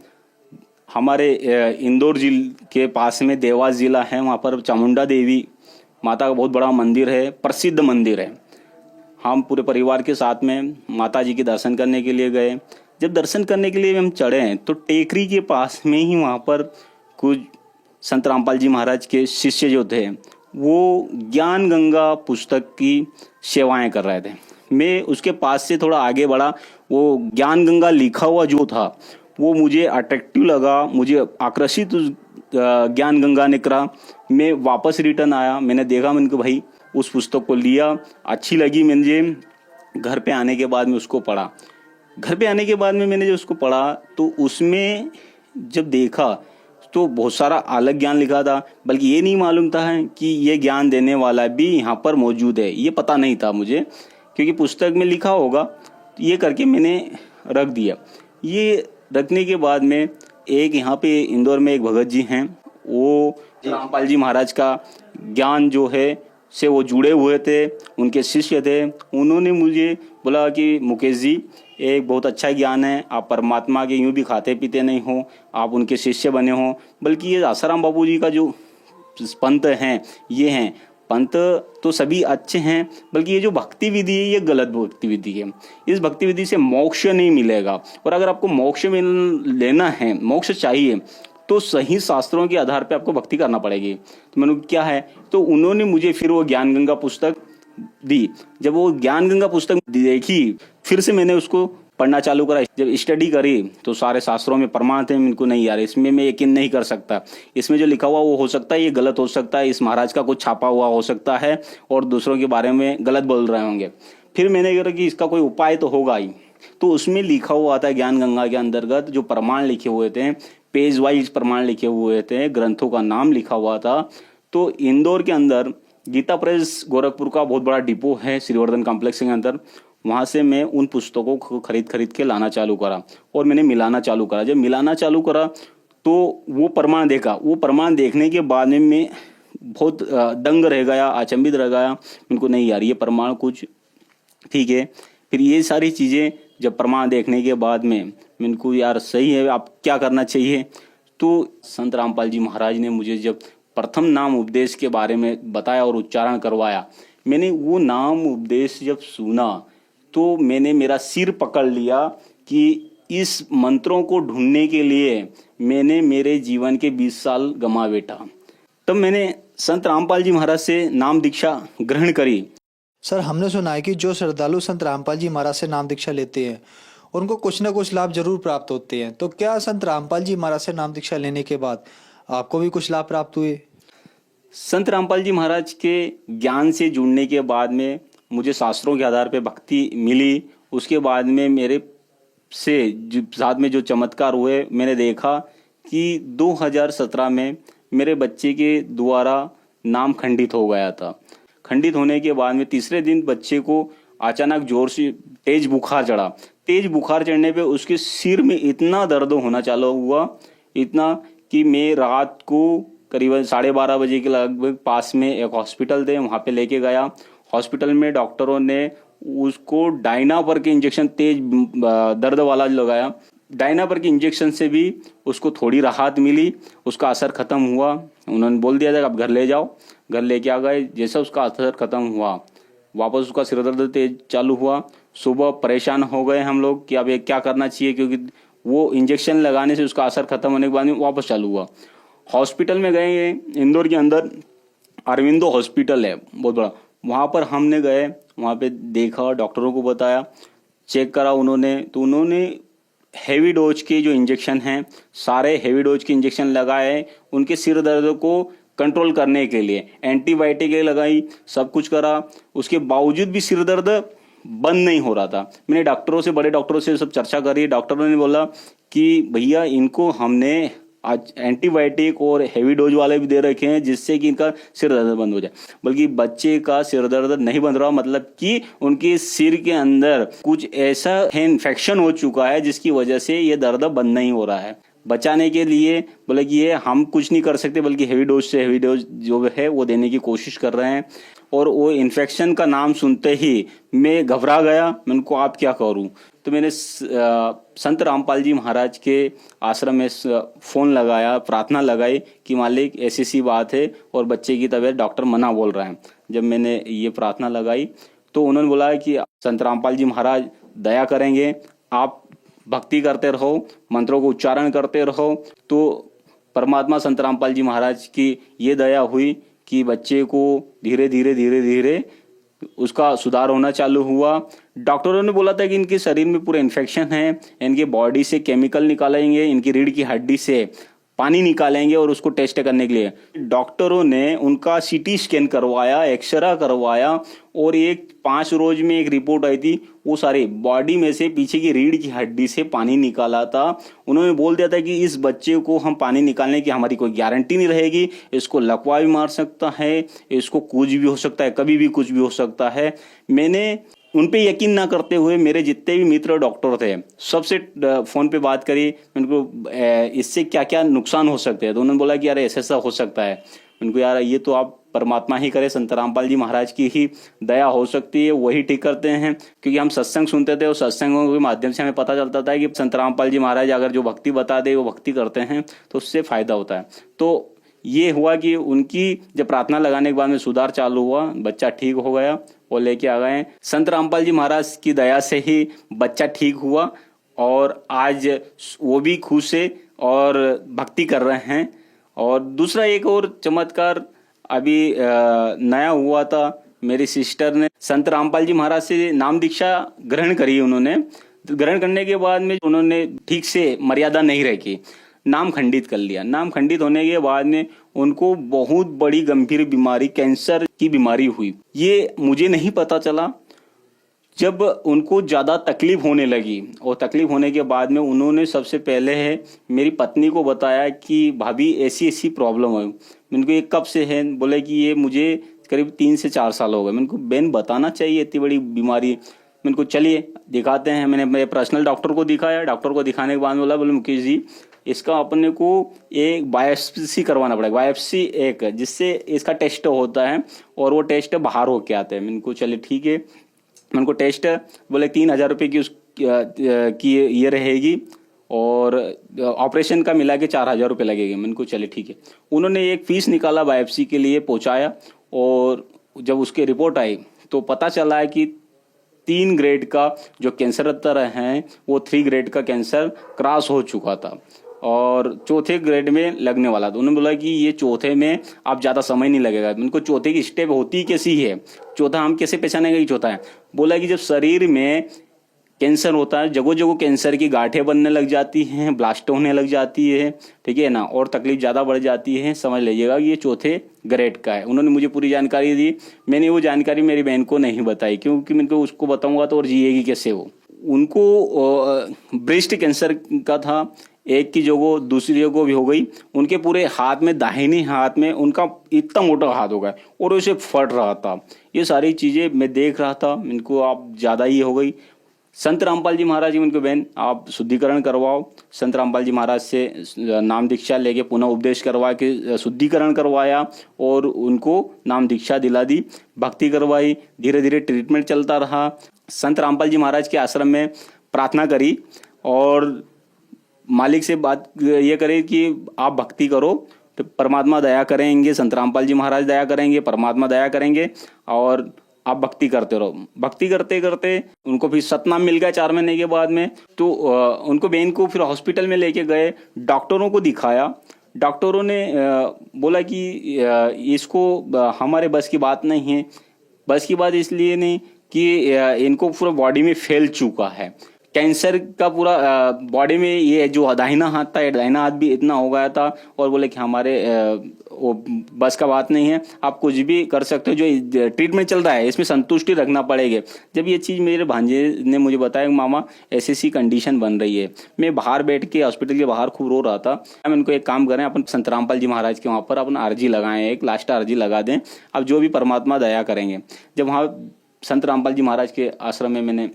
हमारे इंदौर जिले के पास में देवास जिला है, वहाँ पर चामुंडा देवी माता का बहुत बड़ा मंदिर है, प्रसिद्ध मंदिर है। हम पूरे परिवार के साथ में माता जी के दर्शन करने के लिए गए। जब दर्शन करने के लिए हम चढ़े तो टेकरी के पास में ही वहाँ पर कुछ संत रामपाल जी महाराज के शिष्य जो थे वो ज्ञान गंगा पुस्तक की सेवाएं कर रहे थे। मैं उसके पास से थोड़ा आगे बढ़ा, वो ज्ञान गंगा लिखा हुआ जो था वो मुझे अट्रैक्टिव लगा, मुझे आकर्षित ज्ञान गंगा ने करा। मैं वापस रिटर्न आया, मैंने देखा, मैंने कहा भाई उस पुस्तक को लिया, अच्छी लगी मुझे। घर पे आने के बाद में उसको पढ़ा। घर पे आने के बाद में मैंने जब उसको पढ़ा तो उसमें जब देखा तो बहुत सारा अलग ज्ञान लिखा था, बल्कि ये नहीं मालूम था कि ये ज्ञान देने वाला भी यहाँ पर मौजूद है, ये पता नहीं था मुझे, क्योंकि पुस्तक में लिखा होगा। ये करके मैंने रख दिया। ये रखने के बाद में एक यहाँ पे इंदौर में एक भगत जी हैं, वो रामपाल जी महाराज का ज्ञान जो है से वो जुड़े हुए थे, उनके शिष्य थे। उन्होंने मुझे बोला कि मुकेश जी एक बहुत अच्छा ज्ञान है, आप परमात्मा के यूं भी खाते पीते नहीं हो, आप उनके शिष्य बने हो। बल्कि ये आसाराम बापू जी का जो पंथ हैं, ये हैं पंथ तो सभी अच्छे हैं, बल्कि ये जो भक्ति विधि है ये गलत भक्ति विधि है। इस भक्ति विधि से मोक्ष नहीं मिलेगा, और अगर आपको मोक्ष लेना है, मोक्ष चाहिए, तो सही शास्त्रों के आधार पे आपको भक्ति करना पड़ेगी। तो मैंने क्या है, तो उन्होंने मुझे फिर वो ज्ञान गंगा पुस्तक दी। जब वो ज्ञान गंगा पुस्तक देखी, फिर से मैंने उसको पढ़ना चालू करा। जब स्टडी करी तो सारे शास्त्रों में प्रमाण थे। इनको नहीं यार, इसमें मैं यकीन नहीं कर सकता, इसमें जो लिखा हुआ वो हो सकता है ये गलत हो सकता है, इस महाराज का कुछ छापा हुआ हो सकता है और दूसरों के बारे में गलत बोल रहे होंगे। फिर मैंने कहा कि इसका कोई उपाय तो होगा ही। तो उसमें लिखा हुआ था ज्ञान गंगा के अंतर्गत जो प्रमाण लिखे हुए थे, पेज वाइज प्रमाण लिखे हुए थे, ग्रंथों का नाम लिखा हुआ था। तो इंदौर के अंदर गीता प्रेस गोरखपुर का बहुत बड़ा डिपो है श्रीवर्धन कॉम्प्लेक्स के अंदर, वहां से मैं उन पुस्तकों को खरीद के लाना चालू करा और मैंने मिलाना चालू करा। जब मिलाना चालू करा तो वो प्रमाण देखा। वो प्रमाण देखने के बाद में मैं बहुत दंग रह गया, अचंभित रह गया। उनको नहीं यार, ये प्रमाण कुछ ठीक है। फिर ये सारी चीजें जब प्रमाण देखने के बाद में इनको यार सही है, आप क्या करना चाहिए। तो संत रामपाल जी महाराज ने मुझे जब प्रथम नाम उपदेश के बारे में बताया और उच्चारण करवाया, मैंने वो नाम उपदेश जब सुना तो मैंने मेरा सिर पकड़ लिया कि इस मंत्रों को ढूंढने के लिए मैंने मेरे जीवन के 20 साल गंवा बैठा। तब मैंने संत रामपाल जी महाराज से नाम दीक्षा ग्रहण करी। सर, हमने सुना है कि जो श्रद्धालु संत रामपाल जी महाराज से नाम दीक्षा लेते हैं उनको कुछ न कुछ लाभ जरूर प्राप्त होते हैं। तो क्या संत रामपाल जी महाराज से नाम दीक्षा लेने के बाद आपको भी कुछ लाभ प्राप्त हुए? संत रामपाल जी महाराज के ज्ञान से जुड़ने के बाद में मुझे शास्त्रों के आधार पर भक्ति मिली। उसके बाद में मेरे से साथ में जो चमत्कार हुए, मैंने देखा कि 2017 में मेरे बच्चे के द्वारा नाम खंडित हो गया था। खंडित होने के बाद में तीसरे दिन बच्चे को अचानक जोर से तेज बुखार चढ़ा। तेज बुखार चढ़ने पे उसके सिर में इतना दर्द होना चालू हुआ, इतना कि मैं रात को करीबन 12:30 बजे के लगभग पास में एक हॉस्पिटल थे, वहाँ पे लेके गया। हॉस्पिटल में डॉक्टरों ने उसको डायनापर के इंजेक्शन तेज दर्द वाला लगाया। डायनापर के इंजेक्शन से भी उसको थोड़ी राहत मिली, उसका असर खत्म हुआ। उन्होंने बोल दिया था कि आप घर ले जाओ। घर लेके आ गए। जैसा उसका असर खत्म हुआ, वापस उसका सिर दर्द तेज चालू हुआ। सुबह परेशान हो गए हम लोग कि अब ये क्या करना चाहिए, क्योंकि वो इंजेक्शन लगाने से उसका असर खत्म होने के बाद में वापस चालू हुआ। हॉस्पिटल में गए, इंदौर के अंदर अरविंदो हॉस्पिटल है बहुत बड़ा, वहाँ पर हमने गए, वहाँ पे देखा, डॉक्टरों को बताया, चेक करा उन्होंने। तो उन्होंने हेवी डोज के जो इंजेक्शन हैं, सारे हेवी डोज के इंजेक्शन लगाए उनके सिर दर्द को कंट्रोल करने के लिए। एंटीबायोटिक लगाई, सब कुछ करा, उसके बावजूद भी सिर दर्द बंद नहीं हो रहा था। मैंने डॉक्टरों से, बड़े डॉक्टरों से सब चर्चा करी। डॉक्टरों ने बोला कि भैया इनको हमने आज एंटीबायोटिक और हेवी डोज वाले भी दे रखे हैं जिससे कि इनका सिर दर्द बंद हो जाए। बल्कि बच्चे का सिर दर्द नहीं बंद रहा, मतलब कि उनके सिर के अंदर कुछ ऐसा है, इन्फेक्शन हो चुका है जिसकी वजह से ये दर्द बंद नहीं हो रहा है। बचाने के लिए बोले कि ये हम कुछ नहीं कर सकते, बल्कि हेवी डोज से हेवी डोज जो है वो देने की कोशिश कर रहे हैं। और वो इन्फेक्शन का नाम सुनते ही मैं घबरा गया। मैं उनको आप क्या करूं? तो मैंने संत रामपाल जी महाराज के आश्रम में फ़ोन लगाया, प्रार्थना लगाई कि मालिक ऐसी सी बात है और बच्चे की तबीयत डॉक्टर मना बोल रहा है। जब मैंने ये प्रार्थना लगाई तो उन्होंने बोला कि संत रामपाल जी महाराज दया करेंगे, आप भक्ति करते रहो, मंत्रों को उच्चारण करते रहो। तो परमात्मा संत रामपाल जी महाराज की ये दया हुई कि बच्चे को धीरे धीरे उसका सुधार होना चालू हुआ। डॉक्टरों ने बोला था कि इनके शरीर में पूरा इन्फेक्शन है, इनके बॉडी से केमिकल निकालेंगे, इनकी रीढ़ की हड्डी से पानी निकालेंगे और उसको टेस्ट करने के लिए डॉक्टरों ने उनका सीटी स्कैन करवाया, एक्सरा करवाया और 5 रोज में एक रिपोर्ट आई थी। वो सारे बॉडी में से पीछे की रीढ़ की हड्डी से पानी निकाला था। उन्होंने बोल दिया था कि इस बच्चे को हम पानी निकालने की हमारी कोई गारंटी नहीं रहेगी, इसको लकवा भी मार सकता है, इसको कुछ भी हो सकता है, कभी भी कुछ भी हो सकता है। मैंने उन पे यकीन ना करते हुए मेरे जितने भी मित्र डॉक्टर थे सबसे फोन पे बात करी, उनको इससे क्या क्या नुकसान हो सकते हैं। तो उन्होंने बोला कि यार ऐसा हो सकता है। उनको यार ये तो आप परमात्मा ही करे, संत रामपाल जी महाराज की ही दया हो सकती है, वही ठीक करते हैं। क्योंकि हम सत्संग सुनते थे और सत्संगों के माध्यम से हमें पता चलता था कि संत रामपाल जी महाराज अगर जो भक्ति बता दे वो भक्ति करते हैं तो उससे फायदा होता है। तो ये हुआ कि उनकी जब प्रार्थना लगाने के बाद में सुधार चालू हुआ, बच्चा ठीक हो गया और लेके आ गए। संत रामपाल जी महाराज की दया से ही बच्चा ठीक हुआ और आज वो भी खुश है और भक्ति कर रहे हैं। और दूसरा एक और चमत्कार अभी नया हुआ था, मेरी सिस्टर ने संत रामपाल जी महाराज से नाम दीक्षा ग्रहण करी। उन्होंने ग्रहण करने के बाद में उन्होंने ठीक से मर्यादा नहीं रखी, नाम खंडित कर लिया। नाम खंडित होने के बाद में उनको बहुत बड़ी गंभीर बीमारी, कैंसर की बीमारी हुई। ये मुझे नहीं पता चला। जब उनको ज़्यादा तकलीफ होने लगी और तकलीफ होने के बाद में उन्होंने सबसे पहले है मेरी पत्नी को बताया कि भाभी ऐसी ऐसी प्रॉब्लम है। उनको ये कब से है? बोले कि ये मुझे करीब 3 से 4 साल हो गए। मैंने को बहन बताना चाहिए, इतनी बड़ी बीमारी। मैंने को चलिए दिखाते हैं। मैंने मेरे पर्सनल डॉक्टर को दिखाया। डॉक्टर को दिखाने के बाद बोले मुकेश जी इसका अपने को एक बायोप्सी करवाना पड़ेगा। बायोप्सी एक जिससे इसका टेस्ट होता है और वो टेस्ट बाहर होके आते हैं। मैंने को चलिए ठीक है। मैंने को टेस्ट बोले 3,000 रुपये की ये रहेगी और ऑपरेशन का मिला के 4,000 रुपये लगेंगे। मैंने को चलिए ठीक है। उन्होंने एक फीस निकाला, बायोप्सी के लिए पहुंचाया और जब उसकी रिपोर्ट आई तो पता चला है कि 3 ग्रेड का जो कैंसर है वो 3 ग्रेड का कैंसर क्रॉस हो चुका था और 4थे ग्रेड में लगने वाला था। उन्होंने बोला कि ये 4थे में आप ज़्यादा समय नहीं लगेगा। उनको 4थे की स्टेप होती कैसी है, चौथा हम कैसे पहचानेंगे कि चौथा है? बोला कि जब शरीर में कैंसर होता है, जगह जगह कैंसर की गांठें बनने लग जाती हैं, ब्लास्ट होने लग जाती है, ठीक है ना, और तकलीफ ज़्यादा बढ़ जाती है। समझ लीजिएगा ये चौथे ग्रेड का है। उन्होंने मुझे पूरी जानकारी दी, मैंने वो जानकारी मेरी बहन को नहीं बताई, क्योंकि मैं उसको बताऊंगा तो और जिएगी कैसे वो। उनको ब्रेस्ट कैंसर का था, एक की जगह दूसरी जगह भी हो गई। उनके पूरे हाथ में, दाहिने हाथ में उनका इतना मोटा हाथ हो गया और उसे फट रहा था। ये सारी चीज़ें मैं देख रहा था, इनको आप ज़्यादा ही हो गई। संत रामपाल जी महाराज जी, उनके बहन आप शुद्धिकरण करवाओ। संत रामपाल जी महाराज से नाम दीक्षा लेके पुनः उपदेश करवा के शुद्धिकरण करवाया और उनको नाम दीक्षा दिला दी, भक्ति करवाई। धीरे धीरे ट्रीटमेंट चलता रहा। संत रामपाल जी महाराज के आश्रम में प्रार्थना करी और मालिक से बात ये करे कि आप भक्ति करो तो परमात्मा दया करेंगे, संत रामपाल जी महाराज दया करेंगे, परमात्मा दया करेंगे और आप भक्ति करते रहो। भक्ति करते करते उनको फिर सतनाम मिल गया 4 महीने के बाद में। तो उनको बहन को फिर हॉस्पिटल में लेके गए, डॉक्टरों को दिखाया। डॉक्टरों ने बोला कि इसको हमारे बस की बात नहीं है। बस की बात इसलिए नहीं कि इनको पूरा बॉडी में फैल चुका है कैंसर का, पूरा बॉडी में ये जो दाहिना हाथ था, दाहिना हाथ भी इतना हो गया था। और बोले कि हमारे वो बस का बात नहीं है, आप कुछ भी कर सकते हो, जो ट्रीटमेंट चल रहा है इसमें संतुष्टि रखना पड़ेगा। जब ये चीज़ मेरे भांजे ने मुझे बताया, मामा ऐसी कंडीशन बन रही है, मैं बाहर बैठ के हॉस्पिटल के बाहर खूब रो रहा था। हम इनको एक काम करें, अपन संत रामपाल जी महाराज के वहाँ पर अपन अर्जी लगाएं, एक लास्ट अर्जी लगा दें, अब जो भी परमात्मा दया करेंगे। जब वहाँ संत रामपाल जी महाराज के आश्रम में मैंने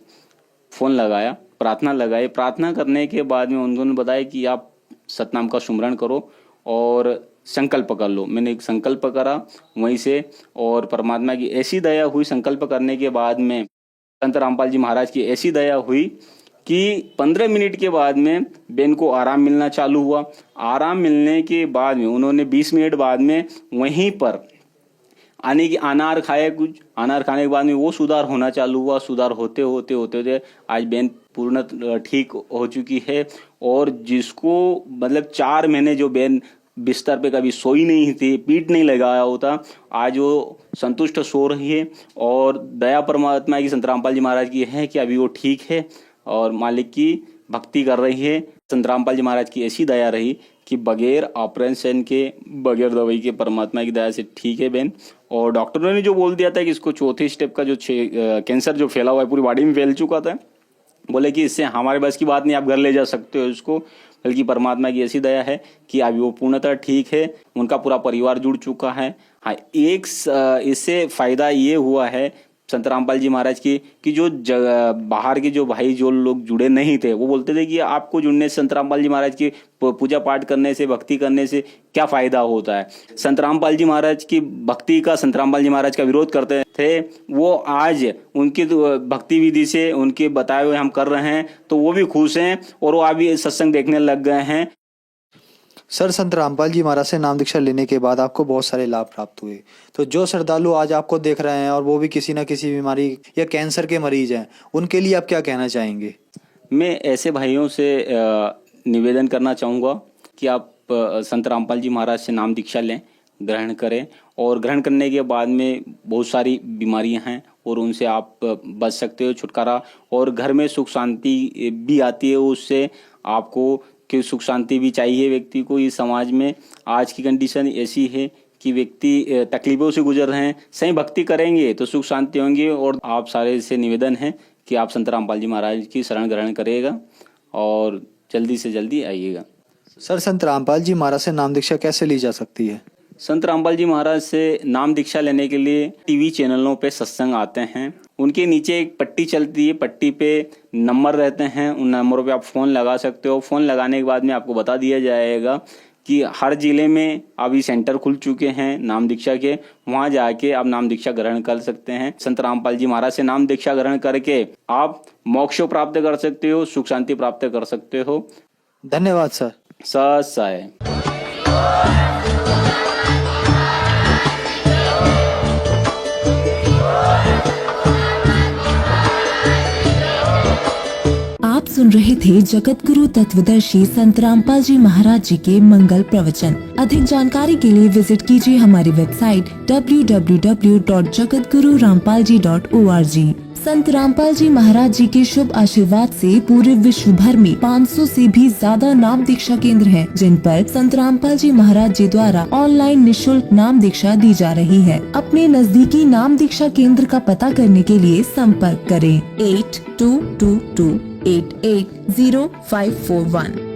फ़ोन लगाया, प्रार्थना लगाई। प्रार्थना करने के बाद में उन्होंने बताया कि आप सतनाम का सुमरण करो और संकल्प कर लो। मैंने एक संकल्प करा वहीं से, और परमात्मा की ऐसी दया हुई। संकल्प करने के बाद में संत रामपाल जी महाराज की ऐसी दया हुई कि 15 मिनट के बाद में बेन को आराम मिलना चालू हुआ। आराम मिलने के बाद में उन्होंने 20 मिनट बाद में वहीं पर आने की अनार खाए, कुछ अनार खाने के बाद में वो सुधार होना चालू हुआ। सुधार होते होते होते होते आज बेन पूर्ण ठीक हो चुकी है। और जिसको मतलब 4 महीने जो बेन बिस्तर पे कभी सोई नहीं थी, पीठ नहीं लगाया होता, आज वो संतुष्ट सो रही है। और दया परमात्मा की, संत रामपाल जी महाराज की है कि अभी वो ठीक है और मालिक की भक्ति कर रही है। संत रामपाल जी महाराज की ऐसी दया रही कि बगैर ऑपरेशन के, बगैर दवाई के परमात्मा की दया से ठीक है बेन। और डॉक्टरों ने जो बोल दिया था कि इसको चौथे स्टेप का जो कैंसर जो फैला हुआ है, पूरी बॉडी में फैल चुका था, बोले कि इससे हमारे बस की बात नहीं, आप घर ले जा सकते हो इसको, बल्कि परमात्मा की ऐसी दया है कि अभी वो पूर्णतः ठीक है। उनका पूरा परिवार जुड़ चुका है। हाँ, एक इससे फायदा ये हुआ है संत रामपाल जी महाराज की कि जो बाहर के जो भाई जो लोग जुड़े नहीं थे, वो बोलते थे कि आपको जुड़ने से, संत रामपाल जी महाराज की पूजा पाठ करने से, भक्ति करने से क्या फायदा होता है। संत रामपाल जी महाराज की भक्ति का, संत रामपाल जी महाराज का विरोध करते थे, वो आज उनकी भक्ति विधि से उनके बताए हुए हम कर रहे हैं तो वो भी खुश हैं और वो अभी सत्संग देखने लग गए हैं। सर, संत रामपाल जी महाराज से नाम दीक्षा लेने के बाद आपको बहुत सारे लाभ प्राप्त हुए, तो जो श्रद्धालु आज आपको देख रहे हैं और वो भी किसी न किसी बीमारी या कैंसर के मरीज हैं, उनके लिए आप क्या कहना चाहेंगे? मैं ऐसे भाइयों से निवेदन करना चाहूँगा कि आप संत रामपाल जी महाराज से नाम दीक्षा लें, ग्रहण करें। और ग्रहण करने के बाद में बहुत सारी बीमारियां हैं और उनसे आप बच सकते हो, छुटकारा। और घर में सुख शांति भी आती है उससे। आपको कि सुख शांति भी चाहिए व्यक्ति को। इस समाज में आज की कंडीशन ऐसी है कि व्यक्ति तकलीफों से गुजर रहे हैं। सही भक्ति करेंगे तो सुख शांति होंगे। और आप सारे से निवेदन है कि आप संत रामपाल जी महाराज की शरण ग्रहण करिएगा और जल्दी से जल्दी आइएगा। सर, संत रामपाल जी महाराज से नाम दीक्षा कैसे ली जा सकती है? संत रामपाल जी महाराज से नाम दीक्षा लेने के लिए टीवी चैनलों पे सत्संग आते हैं, उनके नीचे एक पट्टी चलती है, पट्टी पे नंबर रहते हैं, उन नंबरों पे आप फ़ोन लगा सकते हो। फ़ोन लगाने के बाद में आपको बता दिया जाएगा कि हर जिले में अभी सेंटर खुल चुके हैं नाम दीक्षा के, वहाँ जाके आप नाम दीक्षा ग्रहण कर सकते हैं। संत रामपाल जी महाराज से नाम दीक्षा ग्रहण करके आप मोक्ष प्राप्त कर सकते हो, सुख शांति प्राप्त कर सकते हो। धन्यवाद सर। सत साई। आप सुन रहे थे जगत गुरु तत्वदर्शी संत रामपाल जी महाराज जी के मंगल प्रवचन। अधिक जानकारी के लिए विजिट कीजिए हमारी वेबसाइट www.jagatgururampalji.org। संत रामपाल जी महाराज जी के शुभ आशीर्वाद से पूरे विश्व भर में 500 से भी ज्यादा नाम दीक्षा केंद्र हैं, जिन पर संत रामपाल जी महाराज जी द्वारा ऑनलाइन निशुल्क नाम दीक्षा दी जा रही है। अपने नजदीकी नाम दीक्षा केंद्र का पता करने के लिए संपर्क करें 8222880541।